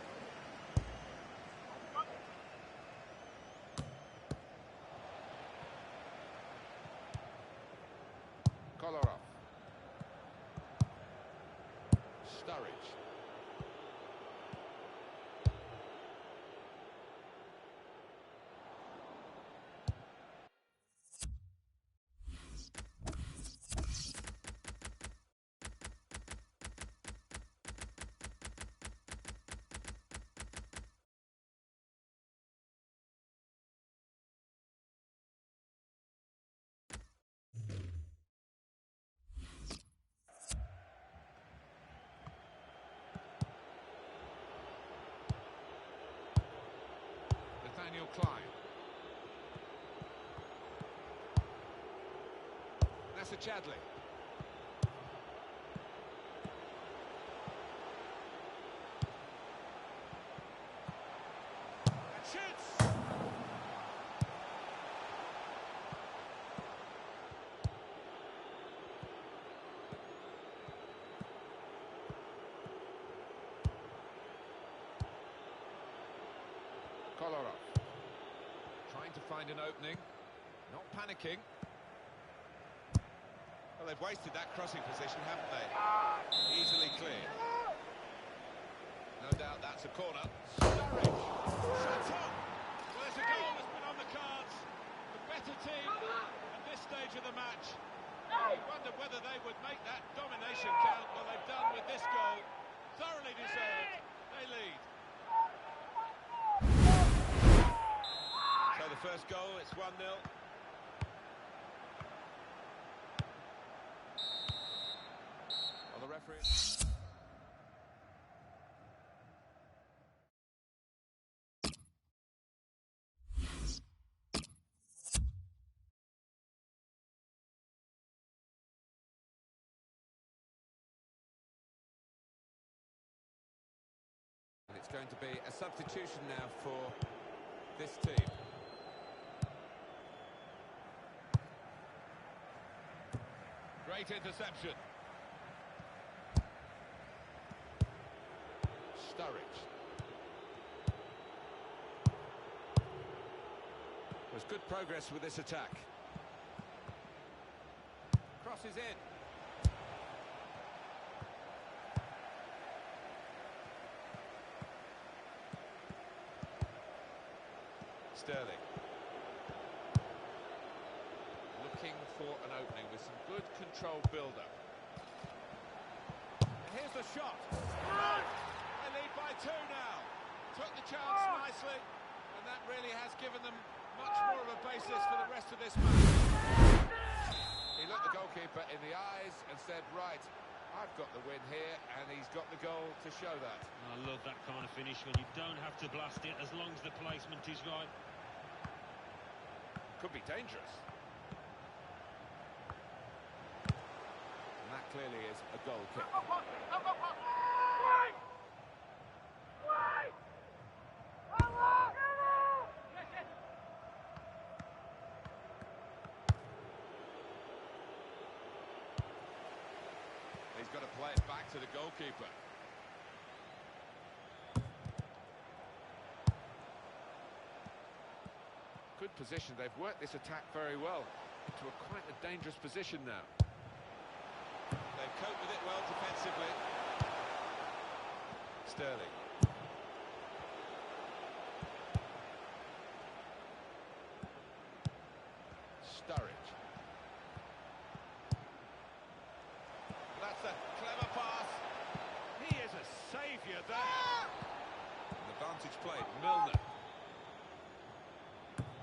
Kolarov. Sturridge. Nathaniel Klein. Nacer Chadli. And shoots! Kolarov. Trying to find an opening, not panicking. Well, they've wasted that crossing position, haven't they? Easily cleared. No doubt that's a corner. Sturridge. Shot on! Well, there's a goal that's been on the cards. The better team at this stage of the match. You wonder whether they would make that domination count. Well, they've done with this goal. Thoroughly deserved. They lead. So the first goal, it's 1-0. Well, the referee... And it's going to be a substitution now for this team. Great interception. Sturridge. There's good progress with this attack. Crosses in. Sterling. Looking for an opening with some good controlled build-up. And here's the shot. They lead by 2 now. Took the chance nicely, and that really has given them much more of a basis for the rest of this match. He looked the goalkeeper in the eyes and said, right, I've got the win here, and he's got the goal to show that. I love that kind of finish when you don't have to blast it as long as the placement is right. Could be dangerous. And that clearly is a goal kick. He's got to play it back to the goalkeeper. Good position. They've worked this attack very well into quite a dangerous position now. They've coped with it well defensively. Sterling. Sturridge. That's a clever pass. He is a saviour there. And advantage played. Milner.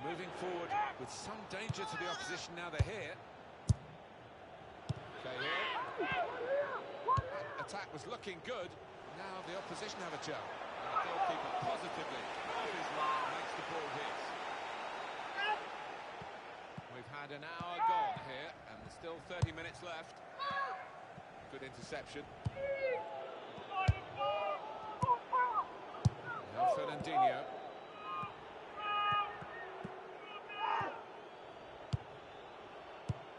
Moving forward with some danger to the opposition now they're here. Okay, here. That attack was looking good. Now the opposition have a chance. And the goalkeeper positively off his line makes the ball hit. We've had an hour gone here, and there's still 30 minutes left. Good interception. Fernandinho.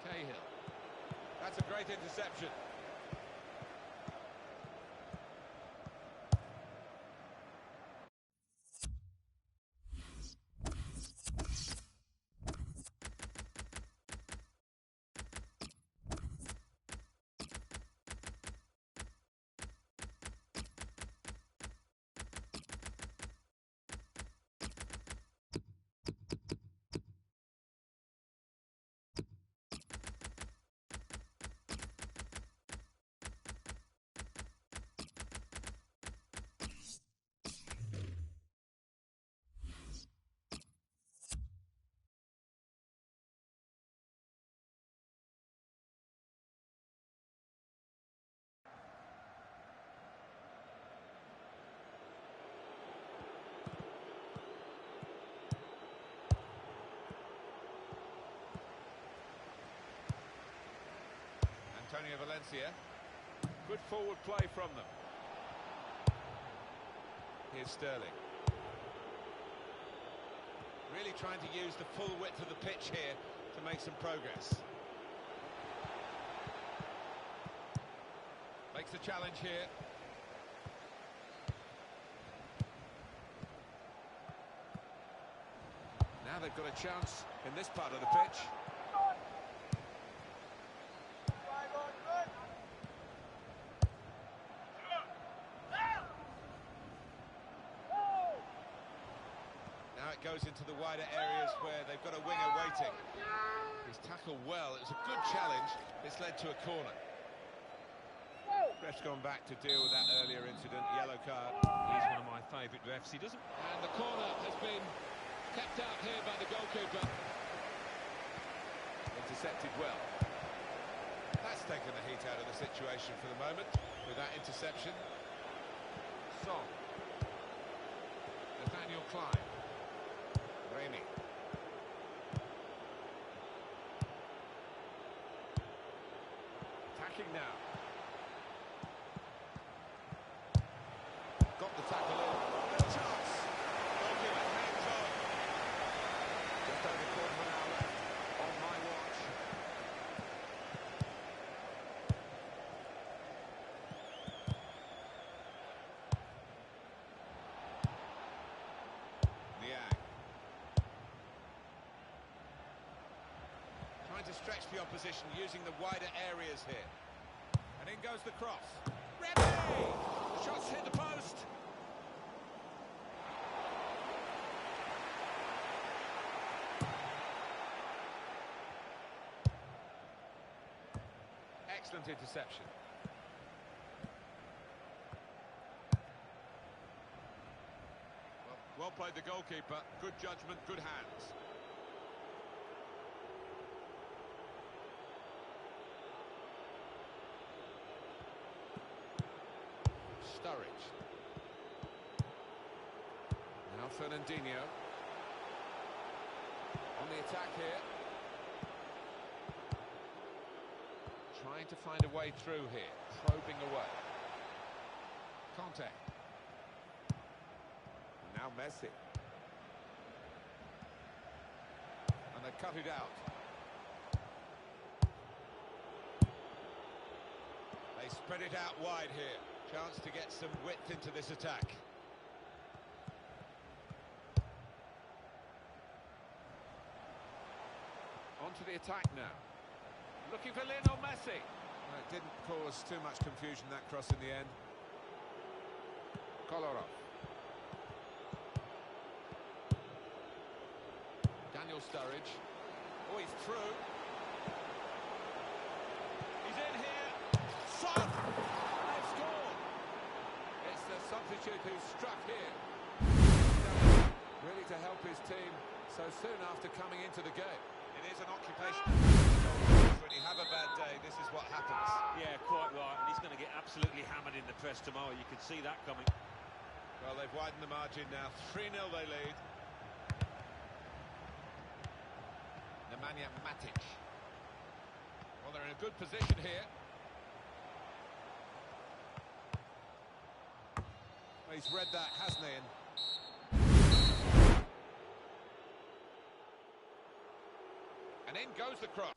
Cahill. That's a great interception. Antonio Valencia. Good forward play from them. Here's Sterling. Really trying to use the full width of the pitch here to make some progress. Makes the challenge here. Now they've got a chance in this part of the pitch. Goes into the wider areas where they've got a winger waiting. He's tackled well. It was a good challenge. It's led to a corner. Ref's gone back to deal with that earlier incident. Yellow card. He's one of my favourite refs. He doesn't... And the corner has been kept out here by the goalkeeper. Intercepted well. That's taken the heat out of the situation for the moment with that interception. Song. Nathaniel Klein. Raimi. Attacking now. Got the tackle in. No chance. Goalkeeper hands on. Just over a quarter of an hour left on my watch. Niang. Trying to stretch the opposition using the wider areas here. And in goes the cross. Remy! The shot's hit the post. Excellent interception. Well played the goalkeeper. Good judgment, good hands. Sturridge. Now Fernandinho. On the attack here. Trying to find a way through here. Probing away. Conte. Now Messi. And they cut it out. They spread it out wide here. Chance to get some width into this attack. On to the attack now. Looking for Lionel Messi. Well, it didn't cause too much confusion, that cross in the end. Kolarov. Daniel Sturridge. Oh, he's through. He's in here. Son! They've scored! It's the substitute who struck here. Really to help his team so soon after coming into the game. It is an occupation. When you have a bad day, this is what happens. Yeah, quite right. And he's going to get absolutely hammered in the press tomorrow. You can see that coming. Well, they've widened the margin now. 3-0 they lead. Nemanja Matic. Well, they're in a good position here. Well, he's read that, hasn't he? And goes the cross.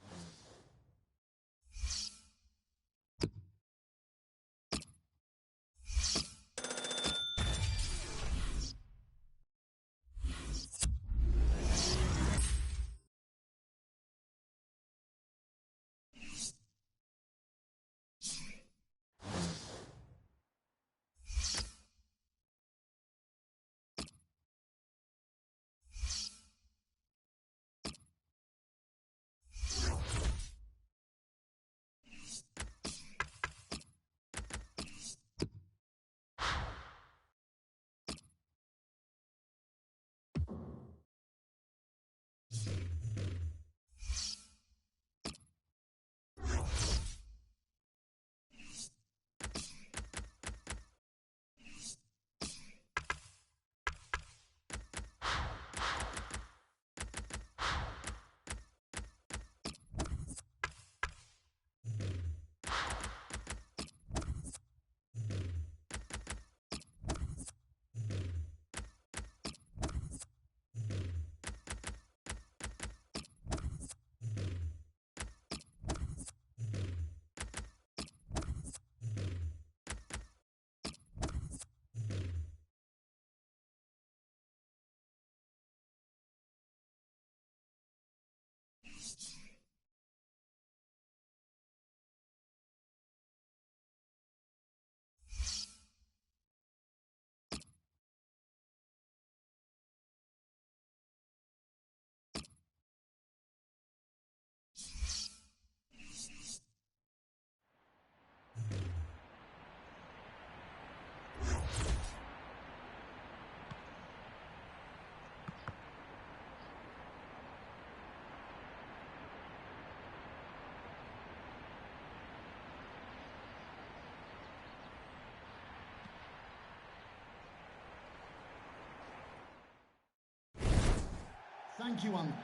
Thank you, Uncle.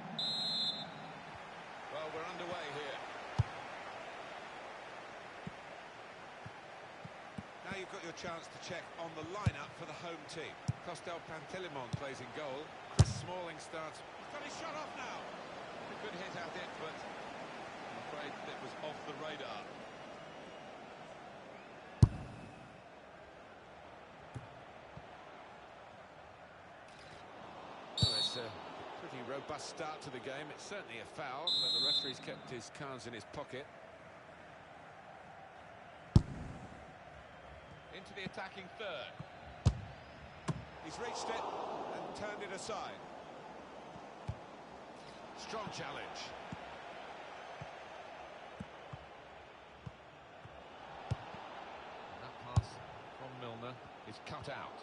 Well, we're underway here. Now you've got your chance to check on the lineup for the home team. Costel Pantilimon plays in goal. Chris Smalling starts. He's got his shot off now. A good hit at it, but I'm afraid it was off the radar. Well, it's a pretty robust start to the game. It's certainly a foul, but the referee's kept his cards in his pocket. Into the attacking third. He's reached it and turned it aside. Strong challenge. And that pass from Milner is cut out.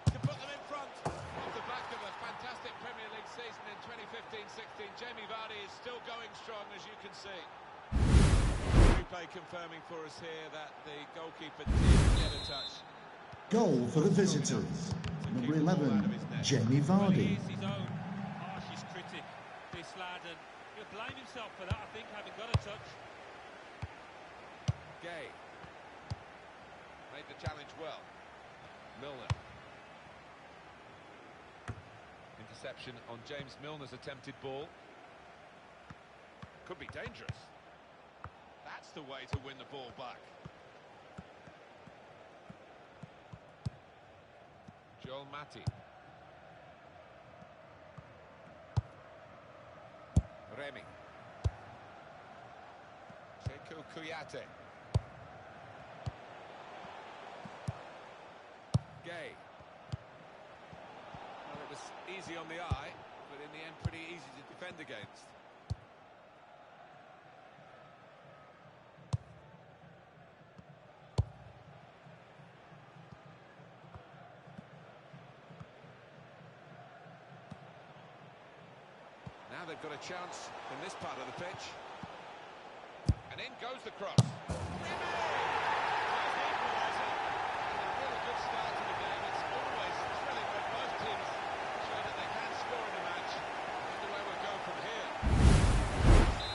To put them in front. Off the back of a fantastic Premier League season in 2015-16, Jamie Vardy is still going strong, as you can see. Replay confirming for us here that the goalkeeper did get a touch. Goal for the visitors. Number 11, Jamie Well, Vardy. he is his own harshest critic, this lad, and he'll blame himself for that, I think, having got a touch. Gay made the challenge well. Milner. Interception on James Milner's attempted ball. Could be dangerous. That's the way to win the ball back. Joel Matip. Remy. Sekou Kouyaté. Gay. Well, it was easy on the eye, but in the end pretty easy to defend against. Now they've got a chance in this part of the pitch. And in goes the cross. Remy! A really good start to the game. It's always thrilling when both teams show that they can score in a match. I wonder where we'll go from here.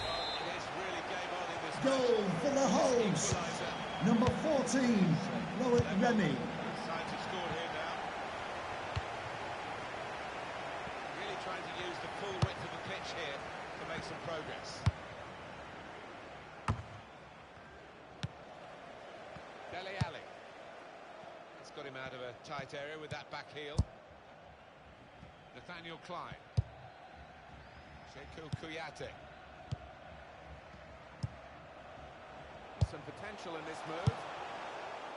Well, it is really game on in this Goal for the hosts. equaliser. Number 14, Loic Remy. Both sides have scored here now. progress. Dele Alli. That's got him out of a tight area with that back heel. Nathaniel Klein. Cheikhou Kouyaté. There's some potential in this move.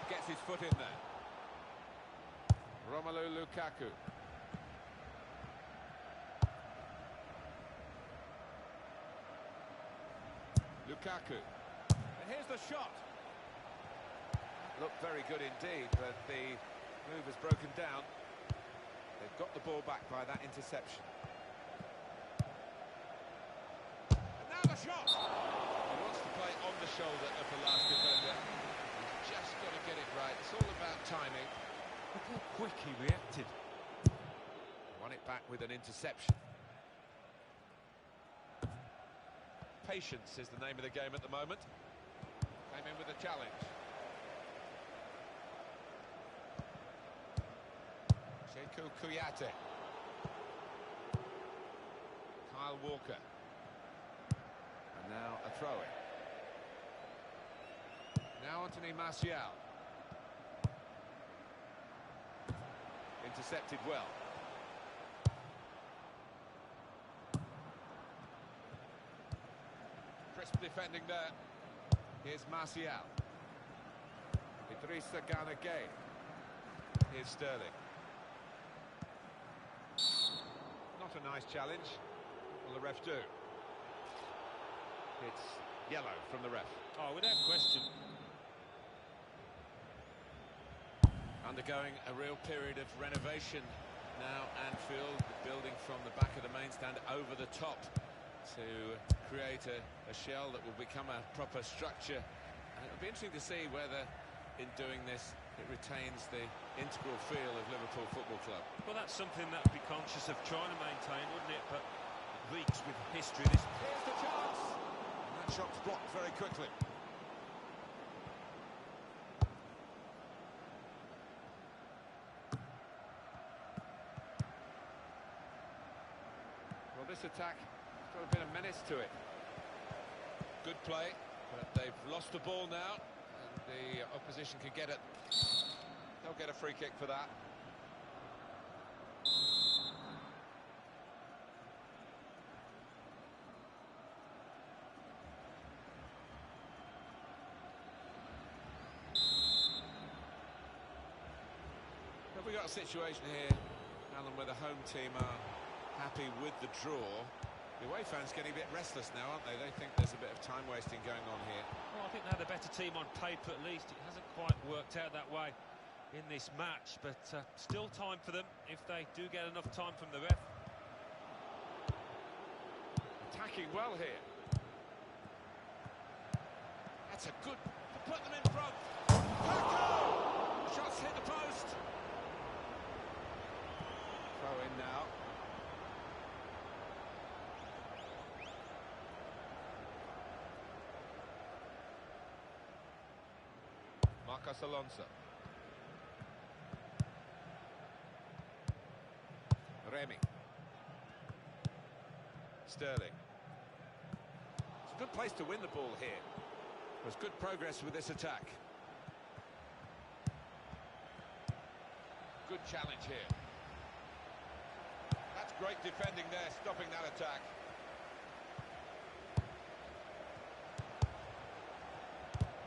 Gets his foot in there. Romelu Lukaku. Lukaku. And here's the shot. Looked very good indeed, but the move has broken down. They've got the ball back by that interception. And now the shot! He wants to play on the shoulder of the last defender. He's just got to get it right. It's all about timing. Look how quick he reacted. Won it back with an interception. Patience is the name of the game at the moment. Came in with a challenge. Cheikhou Kouyaté. Kyle Walker. And now a throw-in. Now Anthony Martial. Intercepted well. Crisp defending there. Here's Martial. Idrissa Gana Gueye. Here's Sterling. Not a nice challenge. Will the ref do? It's yellow from the ref. Oh, without question. Undergoing a real period of renovation now, Anfield, building from the back of the main stand over the top to create a shell that will become a proper structure. And it'll be interesting to see whether, in doing this, it retains the integral feel of Liverpool Football Club. Well, that's something that would be conscious of trying to maintain, wouldn't it? But it reeks with history. This. Here's the chance! And that shot's blocked very quickly. Well, this attack has got a bit of menace to it. Good play, but they've lost the ball now, and the opposition can get it. They'll get a free kick for that. Have we got a situation here, Alan, where the home team are happy with the draw? The away fans getting a bit restless now, aren't they? They think there's a bit of time wasting going on here. Well, I think they're the better team on paper, at least. It hasn't quite worked out that way in this match, but still time for them if they do get enough time from the ref. Attacking well here. That's a good to put them in front. Lukaku! Shots hit the post. Throw in now. Marcos Alonso. Remy. Sterling. It's a good place to win the ball here. There's good progress with this attack. Good challenge here. That's great defending there, stopping that attack.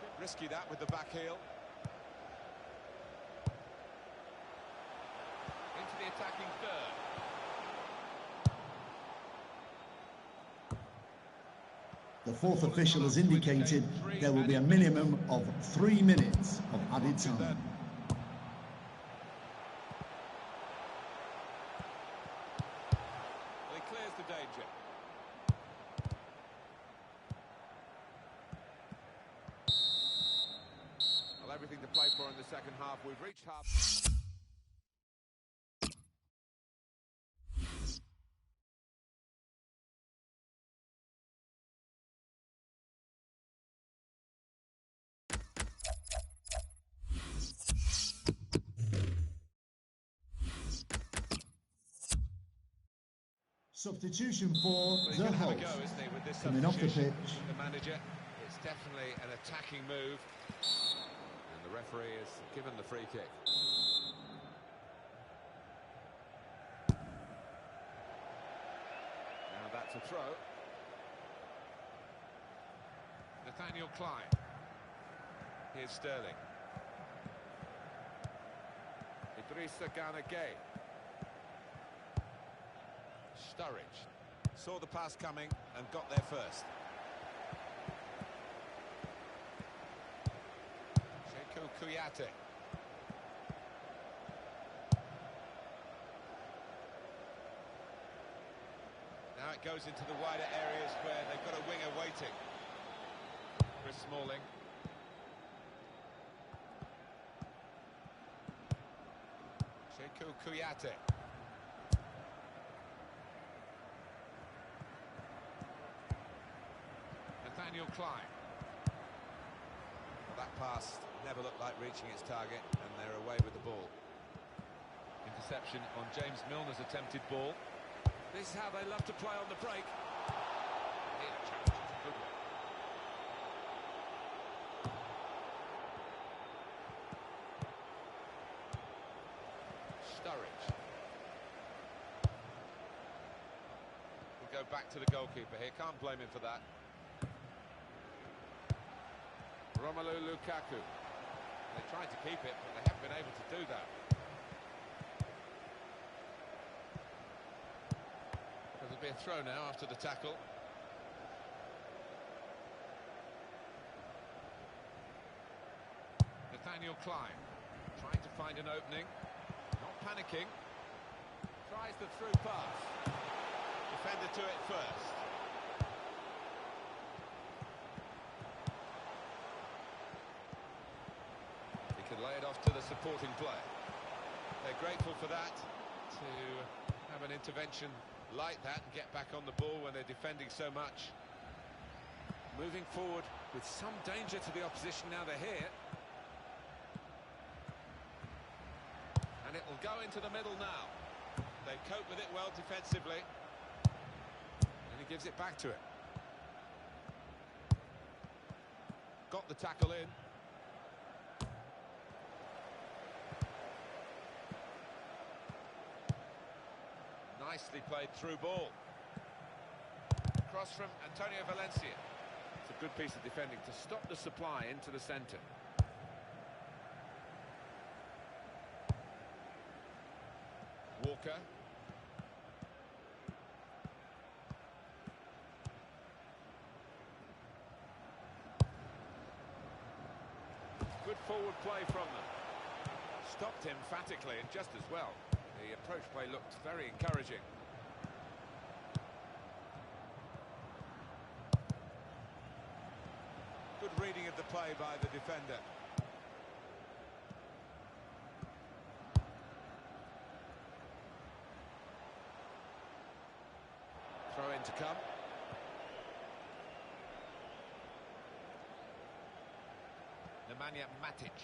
Bit risky that with the back heel. Into the attacking third. The fourth official has indicated there will be a minimum of 3 minutes of added time. Well, he clears the danger. Well, everything to play for in the second half. We've reached half. Substitution for Well, he's the going to have a host. go, isn't he, with this Coming off the substitution, pitch. the manager. It's definitely an attacking move. And the referee has given the free kick. Now that's a throw. Nathaniel Klein. Here's Sterling. Idrissa Gana Gueye. Sturridge. Saw the pass coming and got there first. Cheikhou Kouyaté. Now it goes into the wider areas where they've got a winger waiting. Chris Smalling. Cheikhou Kouyaté. Nathaniel Klein. Well, that pass never looked like reaching its target, and they're away with the ball. Interception on James Milner's attempted ball. This is how they love to play on the break. Here, challenge, it's a good one. Sturridge. We'll go back to the goalkeeper here, can't blame him for that. Romelu Lukaku. They tried to keep it, but they haven't been able to do that. There'll be a throw now after the tackle. Nathaniel Klein trying to find an opening, not panicking. Tries the through pass. Defender to it first. He can lay it off to the supporting player. They're grateful for that, to have an intervention like that and get back on the ball when they're defending so much. Moving forward with some danger to the opposition now they're here. And it will go into the middle now. They cope with it well defensively. And he gives it back to it. Got the tackle in. Nicely played through ball. Cross from Antonio Valencia. It's a good piece of defending to stop the supply into the centre. Walker. Good forward play from them. Stopped emphatically and just as well. The approach play looked very encouraging. Good reading of the play by the defender. Throw in to come. Nemanja Matic.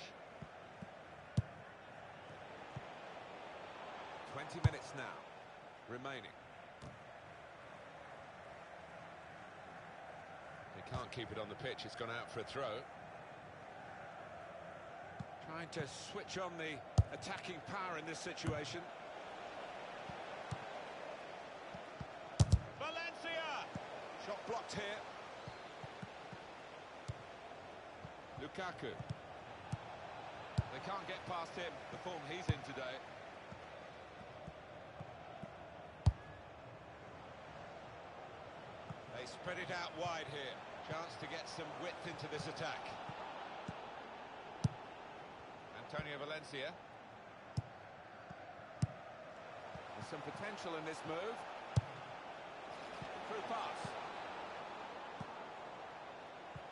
20 minutes now remaining. They can't keep it on the pitch, it's gone out for a throw. Trying to switch on the attacking power in this situation. Valencia! Shot blocked here. Lukaku. They can't get past him, the form he's in today. They spread it out wide here. Chance to get some width into this attack. Antonio Valencia. There's some potential in this move. Through pass.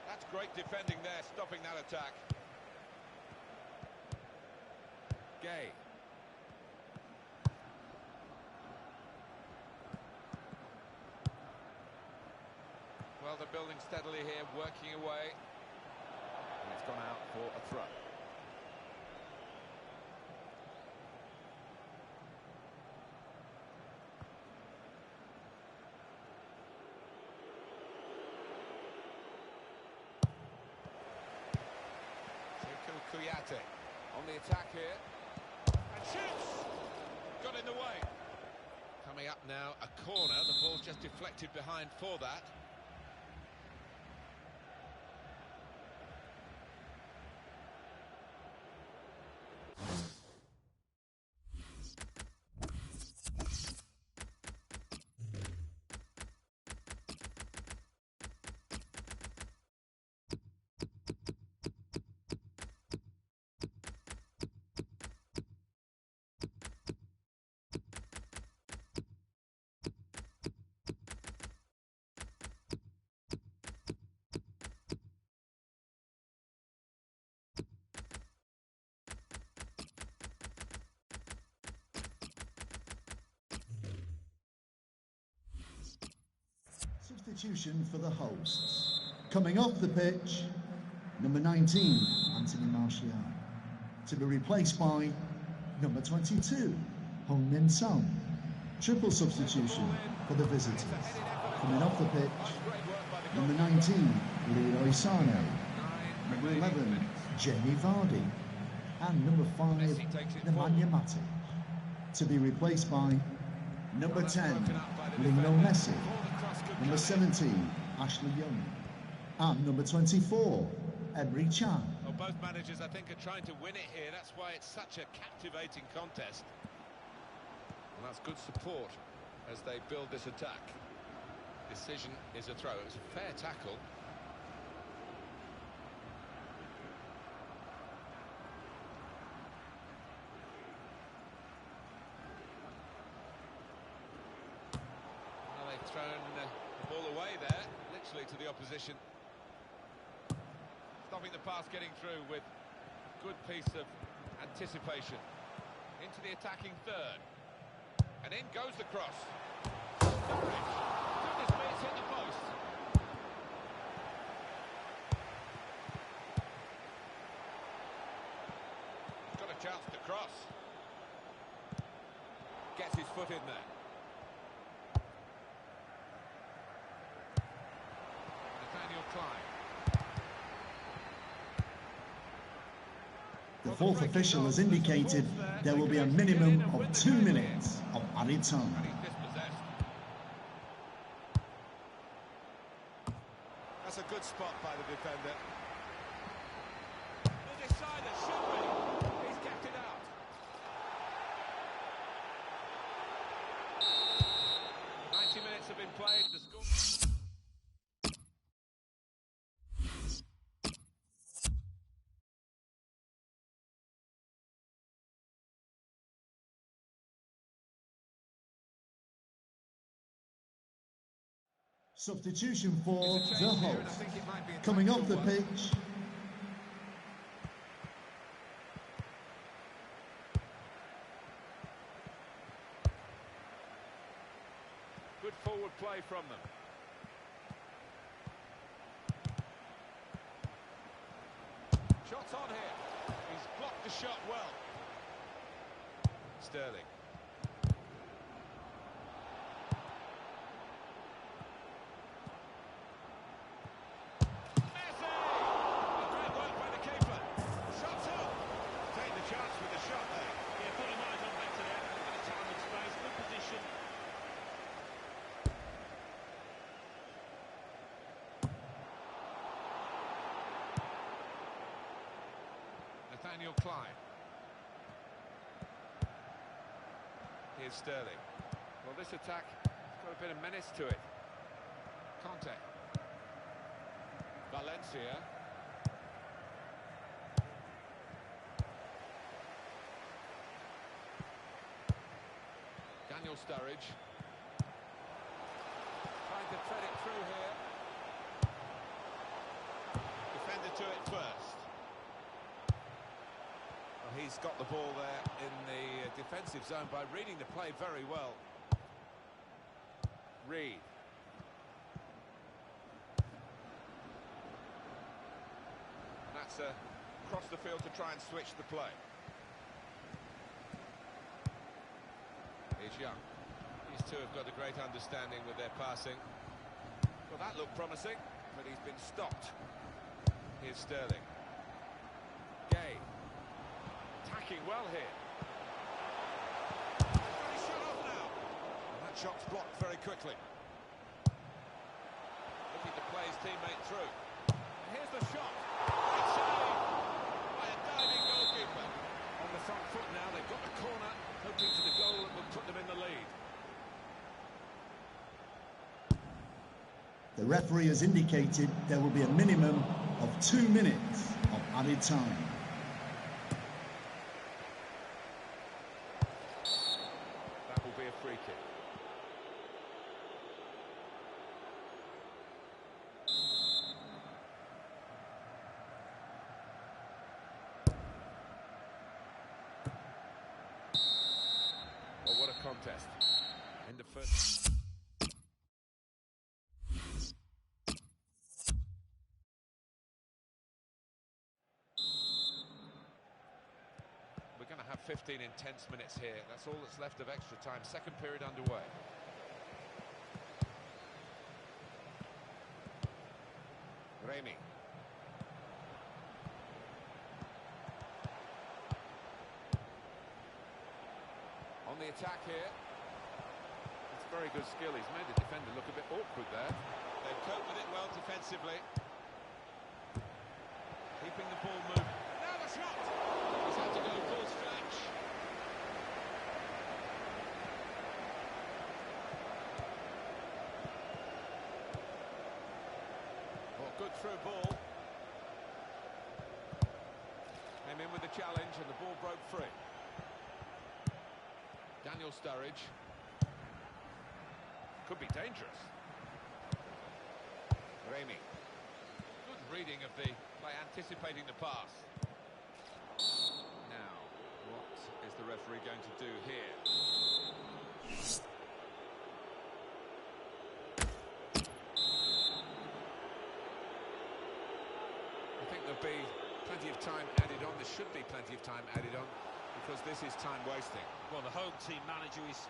That's great defending there, stopping that attack. Gueye. Well, they're building steadily here, working away. And it's gone out for a throw. Kouyaté on the attack here. And shoots! Got in the way. Coming up now, a corner. The ball's just deflected behind for that. Substitution for the hosts. Coming off the pitch, number 19, Anthony Martial, to be replaced by number 22, Hong Min Son. Triple substitution for the visitors. Coming off the pitch, number 19, Leroy Sané, number 11, Jamie Vardy, and number 5, Nemanja Matic, to be replaced by number 10, Lionel Messi, number 17, Ashley Young, and number 24, Emre Can. Well, both managers, I think, are trying to win it here. That's why it's such a captivating contest. And that's good support as they build this attack. Decision is a throw. It was a fair tackle. Well, they've thrown the ball away there, literally to the opposition. Stopping the pass getting through with good piece of anticipation. Into the attacking third. And in goes the cross. Goodness me, it's hit the post. He's got a chance to cross. Gets his foot in there. Nathaniel Klein. The fourth official has indicated there will be a minimum of 2 minutes of added time. That's a good spot by the defender. The decider should be. He's kept it out. Minutes have been played. The score. Substitution for the host. Coming off the pitch, Good forward play from them. Shots on here. He's blocked the shot well. Sterling. Nathaniel Klein. Here's Sterling. Well, this attack has got a bit of menace to it. Conte. Valencia. Daniel Sturridge. Trying to thread it through here. Defender to it first. He's got the ball there in the defensive zone by reading the play very well. Reed. And that's across the field to try and switch the play. Here's Young. These two have got a great understanding with their passing. Well, that looked promising, but he's been stopped. Here's Sterling. Gay. attacking well here. And he's shut off now. And that shot's blocked very quickly. Looking to play his teammate through. And here's the shot. Great save by a diving goalkeeper. On the front foot now, they've got the corner, hoping for the goal that will put them in the lead. The referee has indicated there will be a minimum of 2 minutes of added time. That will be a free kick. Well, what a contest. In the first... We're going to have 15 intense minutes here. That's all that's left of extra time. Second period underway. Remy. On the attack here. It's very good skill. He's made the defender look a bit awkward there. They've coped with it well defensively. Keeping the ball moving. Now the shot! He's had to go full stretch. Oh, good through ball. Came in with the challenge and the ball broke free. Daniel Sturridge. Could be dangerous. Remy. Good reading of the play, anticipating the pass. Now, what is the referee going to do here? I think there'll be plenty of time added on. There should be plenty of time added on because this is time wasting. Well, the home team manager is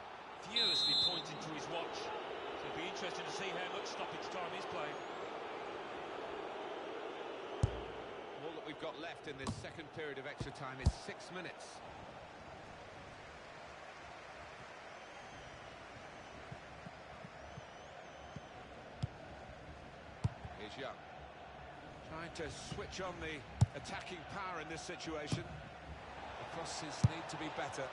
furiously pointing to his watch. So it'll be interesting to see how much stoppage time is played. All that we've got left in this second period of extra time is 6 minutes. Here's Young. Trying to switch on the attacking power in this situation. The crosses need to be better.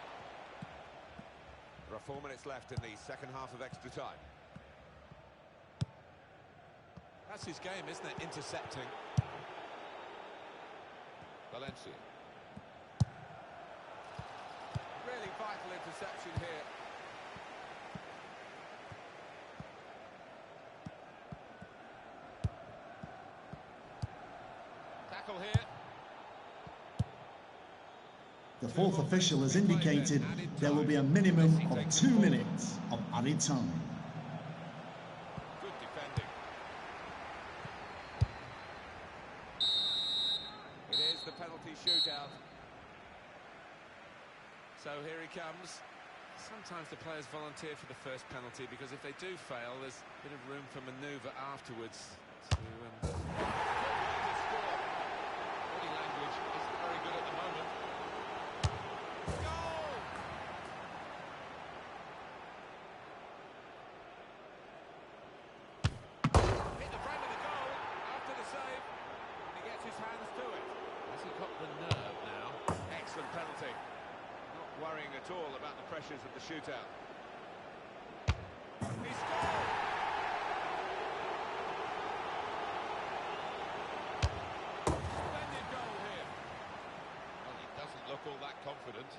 There are 4 minutes left in the second half of extra time. That's his game, isn't it? Intercepting. Valencia. Really vital interception here. Tackle here. The fourth official has indicated there will be a minimum of 2 minutes of added time. Good defending. It is the penalty shootout. So here he comes. Sometimes the players volunteer for the first penalty because if they do fail, there's a bit of room for manoeuvre afterwards to score. Body language isn't very good at the moment. Goal! Hit the frame of the goal after the save, and he gets his hands to it. Has he got the nerve now? Excellent penalty. Not worrying at all about the pressures of the shootout. He scored! Splendid goal here. Well, he doesn't look all that confident.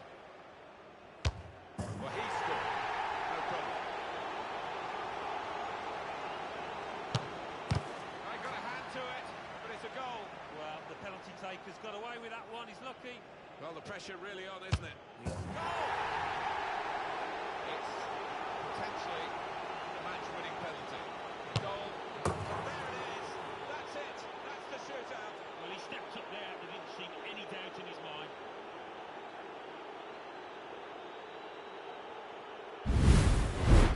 Well, he scored. No problem. I got a hand to it, but it's a goal. Well, the penalty taker's got away with that one. He's lucky. Well, the pressure really on, isn't it? Goal! It's potentially a match-winning penalty. Goal. There it is. That's it. That's the shootout. Well, he stepped up there. There didn't seem any doubt in his mind.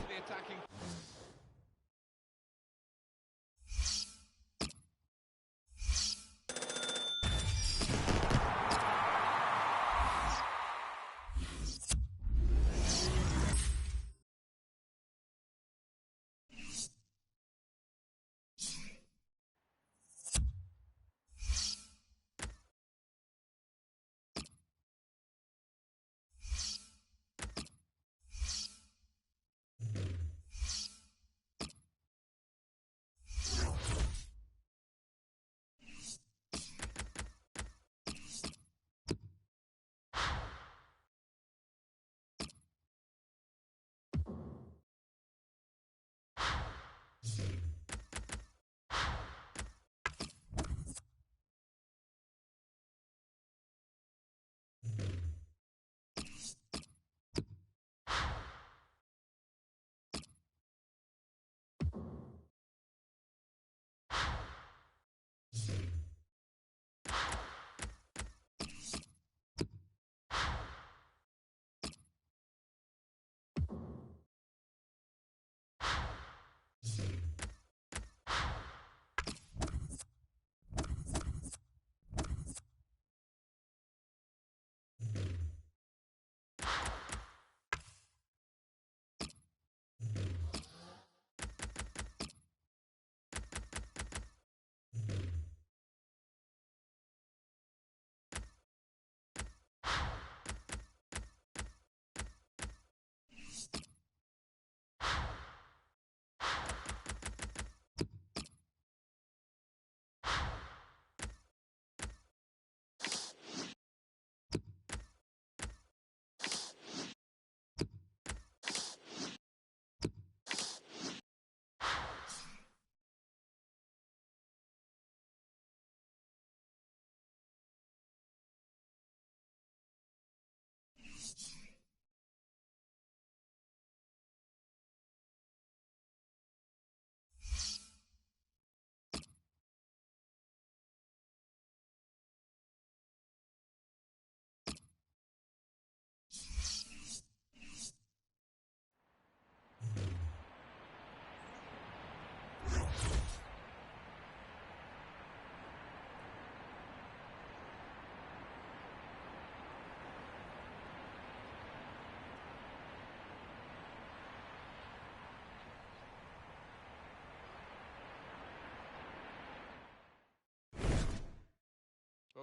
The attacking.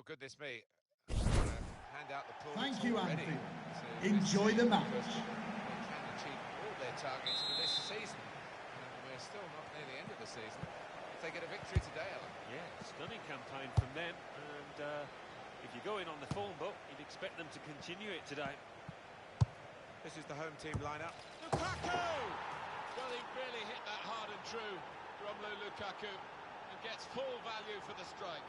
Oh, goodness me. Hand out the points. Thank you, already Anfield. to Enjoy this the team match. because they can achieve all their targets for this season. And we're still not near the end of the season. If they get a victory today, Alan. Yeah, stunning campaign from them, and if you go in on the form book, you'd expect them to continue it today. This is the home team lineup. Lukaku! Well, he really hit that hard and true, Romelu Lukaku, and gets full value for the strike.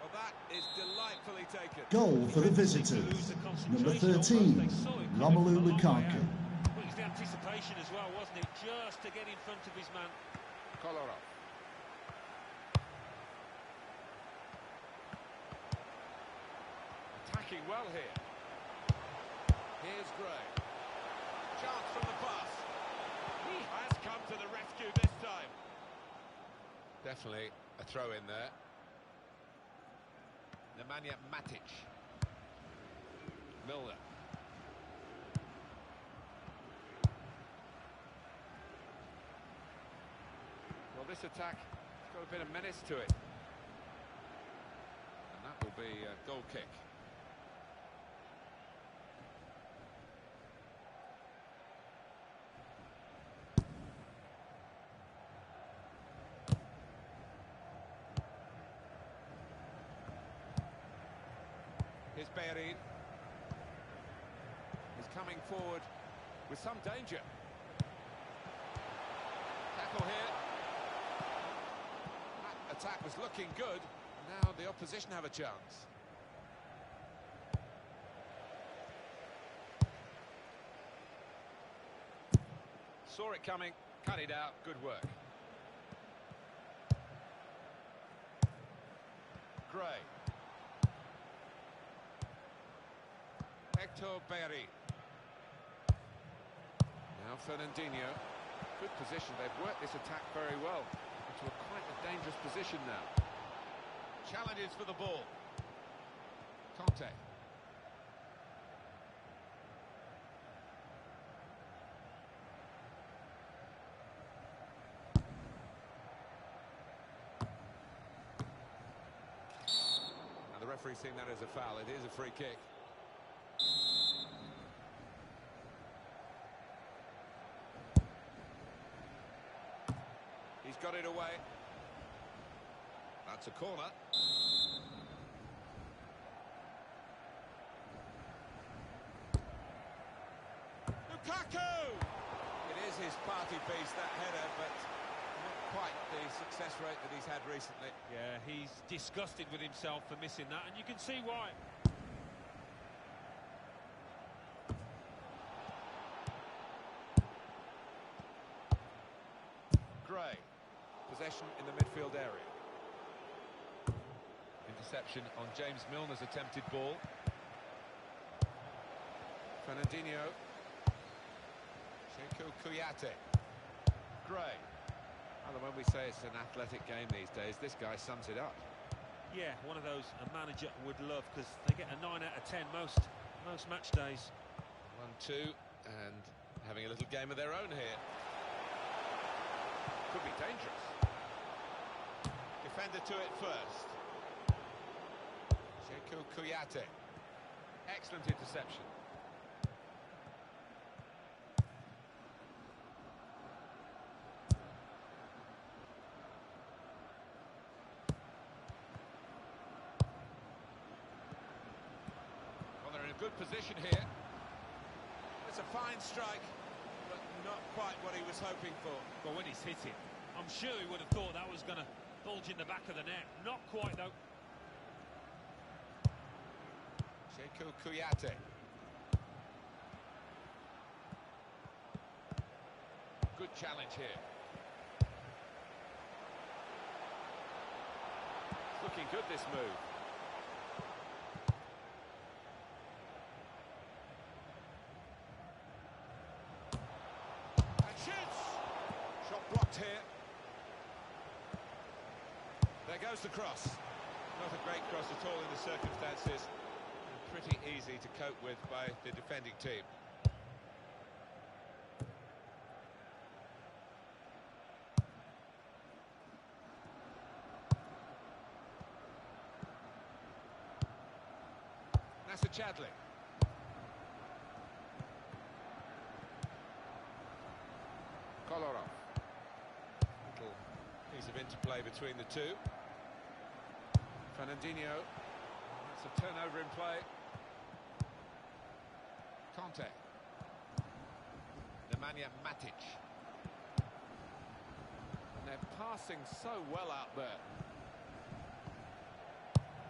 Well, that is delightfully taken. Goal for the visitors. Number 13, Romelu Lukaku. Well, it's the anticipation as well, wasn't it? Just to get in front of his man. Kolarov. Attacking well here. Here's Gray. Chance from the pass. He has come to the rescue this time. Definitely a throw in there. Nemanja Matic. Milner. Well, this attack has got a bit of menace to it. And that will be a goal kick. Here's Bellerin. He's coming forward with some danger. Tackle here. That attack was looking good. Now the opposition have a chance. Saw it coming, cut it out. Good work. Gray. Hector Bellerin. Now Fernandinho. Good position. They've worked this attack very well into a quite a dangerous position now. Challenges for the ball. Conte. And the referee's seen that as a foul. It is a free kick. He's got it away. That's a corner. Lukaku! It is his party piece, that header, but not quite the success rate that he's had recently. Yeah, he's disgusted with himself for missing that, and you can see why. Gray. Possession in the midfield area. Interception on James Milner's attempted ball. Fernandinho. Cheikhou Kouyaté. Gray. And when we say it's an athletic game these days, this guy sums it up. Yeah, one of those a manager would love, because they get a 9 out of 10 most match days. 1-2, and having a little game of their own here. Could be dangerous. Defender to it first. Cheikhou Kouyaté. Excellent interception. Well, they're in a good position here. It's a fine strike, but not quite what he was hoping for. Well, when he's hit it, I'm sure he would have thought that was going to bulge in the back of the net. Not quite, though. Cheikhou Kouyaté. Good challenge here. It's looking good, this move. And shoots! Shot blocked here. There goes the cross. Not a great cross at all in the circumstances. And pretty easy to cope with by the defending team. Asa Chadley. Kolarov. Little piece of interplay between the two. Fernandinho. That's a turnover in play. Conte. Nemanja Matic. And they're passing so well out there.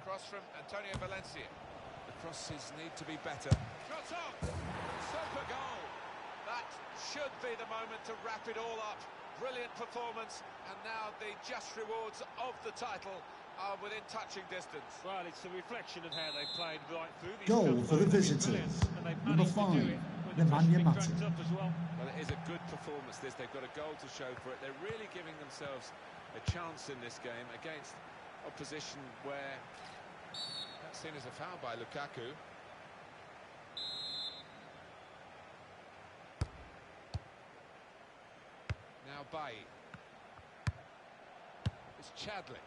Cross from Antonio Valencia. The crosses need to be better. Shots off! Super goal! That should be the moment to wrap it all up. Brilliant performance, and now the just rewards of the title are within touching distance. Well, it's a reflection of how they played right through this Goal for the visitors. Number 5, Nemanja Matic. Well, it is a good performance, this. They've got a goal to show for it. They're really giving themselves a chance in this game against opposition where that's seen as a foul by Lukaku. Now Bailly. It's Chadley.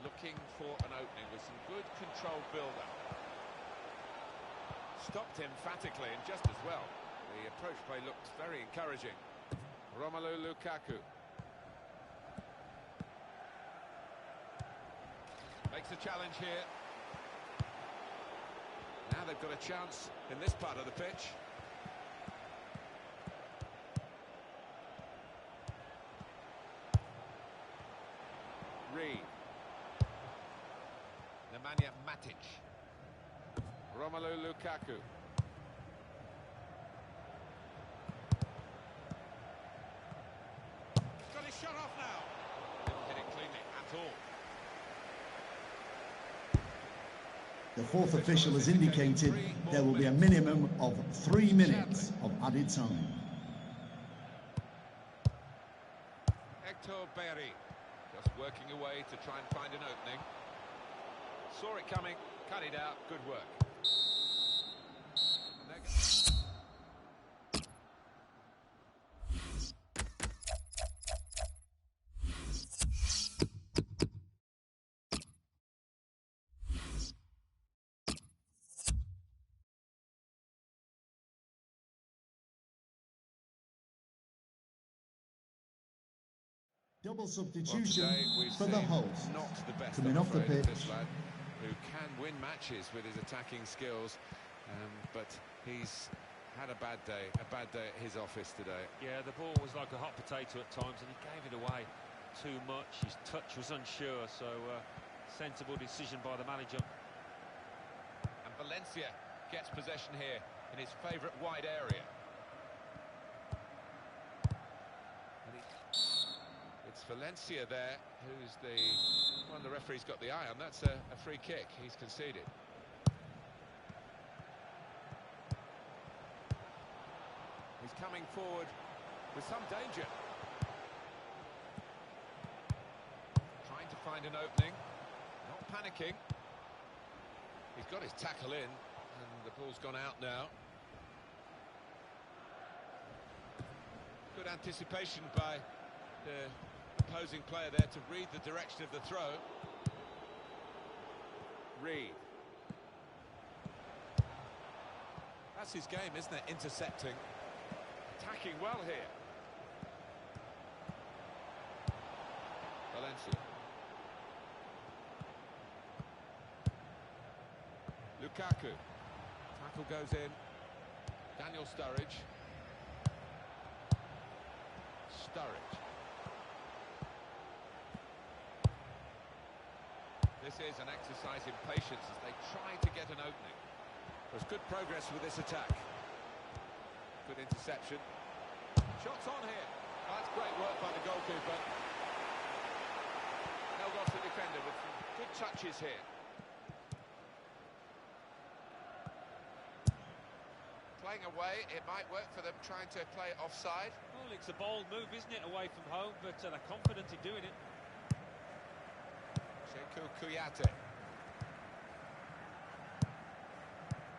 Looking for an opening with some good controlled build-up. Stopped emphatically and just as well. The approach play looked very encouraging. Romelu Lukaku. Makes a challenge here. Now they've got a chance in this part of the pitch. Reed. Nemanja Matic. Romelu Lukaku. Got his shot off now. Didn't hit it cleanly at all. The fourth official has indicated there will be a minimum of 3 minutes of added time. Hector Bellerin just working away to try and find an opening. Saw it coming, cut it out, good work. Double substitution Well, for the host. Not the best, Coming off the pitch. This lad, who can win matches with his attacking skills, but he's had a bad day at his office today. yeah, the ball was like a hot potato at times, and he gave it away too much. His touch was unsure, so sensible decision by the manager. And Valencia gets possession here in his favourite wide area. It's Valencia there, who's the one the referee's got the eye on. That's a free kick he's conceded. He's coming forward with some danger. Trying to find an opening, not panicking. He's got his tackle in, and the ball's gone out now. Good anticipation by the opposing player there to read the direction of the throw. Reed. That's his game, isn't it? Intercepting. Attacking well here. Valencia. Lukaku. Tackle goes in. Daniel Sturridge. Sturridge. This is an exercise in patience as they try to get an opening. There's good progress with this attack. Good interception. Shots on here. Oh, that's great work by the goalkeeper. Held off the defender with some good touches here. Playing away, it might work for them, trying to play offside. Well, it's a bold move, isn't it, away from home, but they're confident in doing it. Sekou Kouyaté.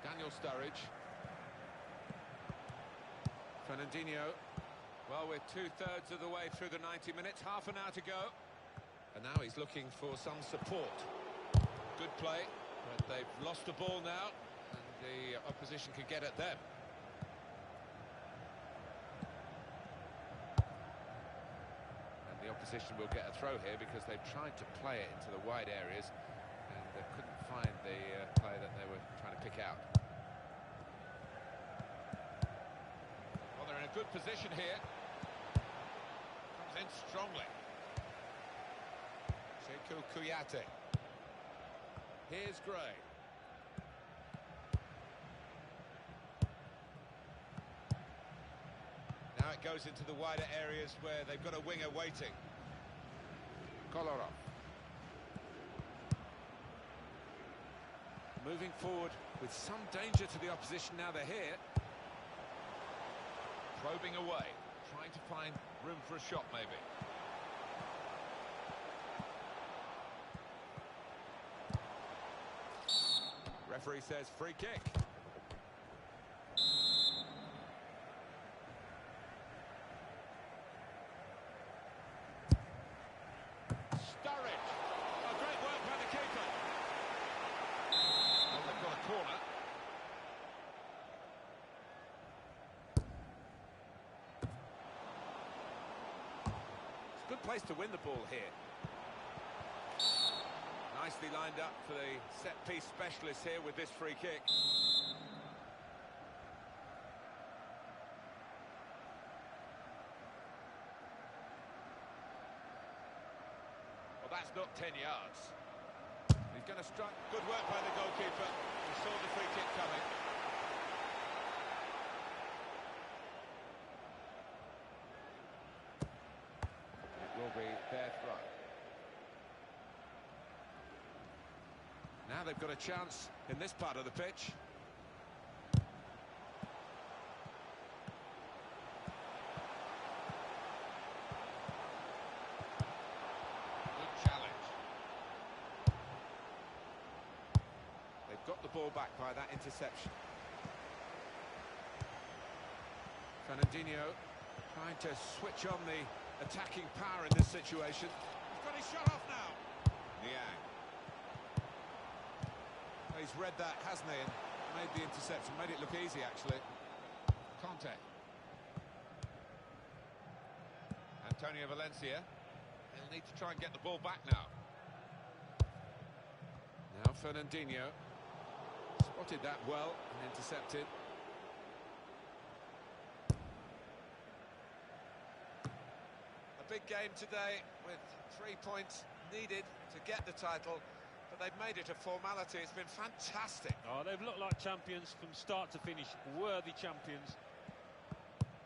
Daniel Sturridge. Fernandinho. Well, we're 2/3 of the way through the 90 minutes, half an hour to go. And now he's looking for some support. Good play, But they've lost the ball now, and the opposition can get at them. And the opposition will get a throw here because they've tried to play it into the wide areas, and they couldn't find the player that they were trying to pick out. Well, they're in a good position here. Comes in strongly. Sekou Kouyaté. Here's Gray. Now it goes into the wider areas where they've got a winger waiting. Kolarov. Moving forward with some danger to the opposition now they're here. Probing away, trying to find room for a shot maybe. Referee says free kick. Sturridge. Oh, great work by the keeper. Well, they've got a corner. It's a good place to win the ball here. Nicely lined up for the set-piece specialist here with this free kick. Well, that's not 10 yards. He's going to strike. Good work by the goalkeeper. He saw the free kick coming. It will be their throw. Now they've got a chance in this part of the pitch. Good challenge. They've got the ball back by that interception. Fernandinho trying to switch on the attacking power in this situation. He's got his shot off now. Niang. He's read that, hasn't he, and made the interception, made it look easy, actually. Conte. Antonio Valencia. He'll need to try and get the ball back now. Now Fernandinho. Spotted that well and intercepted. A big game today with 3 points needed to get the title. But they've made it a formality. It's been fantastic. Oh, they've looked like champions from start to finish. Worthy champions.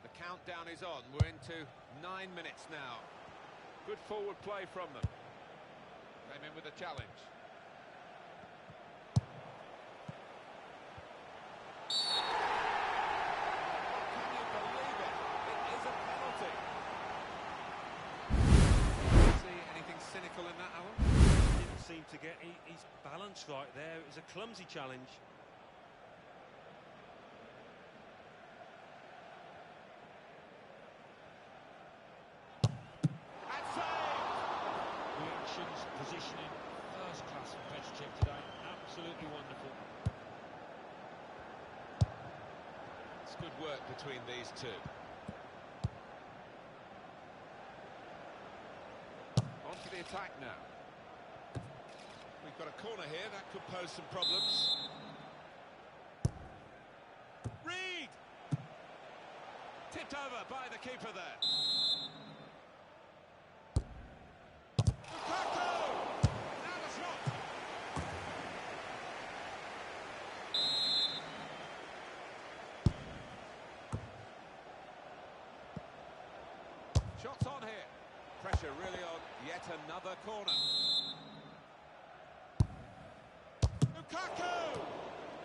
The countdown is on. We're into 9 minutes now. Good forward play from them. Came in with a challenge. Can you believe it? It is a penalty. See anything cynical in that, Alan? Seem to get his balance right there. It was a clumsy challenge. And saved! Reactions, positioning, first class from Petr today. Absolutely wonderful. It's good work between these two. On to the attack now. We've got a corner here, that could pose some problems. Reed! Tipped over by the keeper there. Lukaku! Now the shot! Shots on here. Pressure really on yet another corner. Lukaku!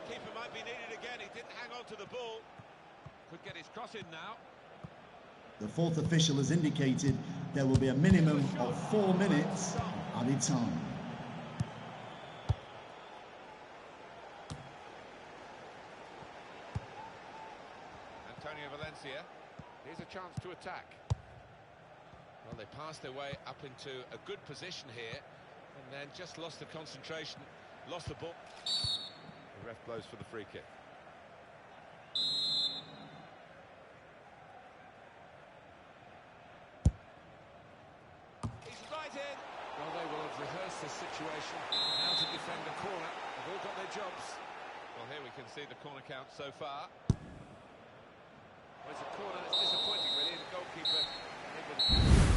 Keeper might be needed again. He didn't hang on to the ball. Could get his cross in now. The fourth official has indicated there will be a minimum of 4 minutes added time. Antonio Valencia. Here's a chance to attack. Well, they passed their way up into a good position here and then just lost the concentration lost the ball. The ref blows for the free kick. He's right in. Well, they will have rehearsed the situation, how to defend a corner. They've all got their jobs. Well, here we can see the corner count so far. Well, it's a corner that's disappointing, really. The goalkeeper able to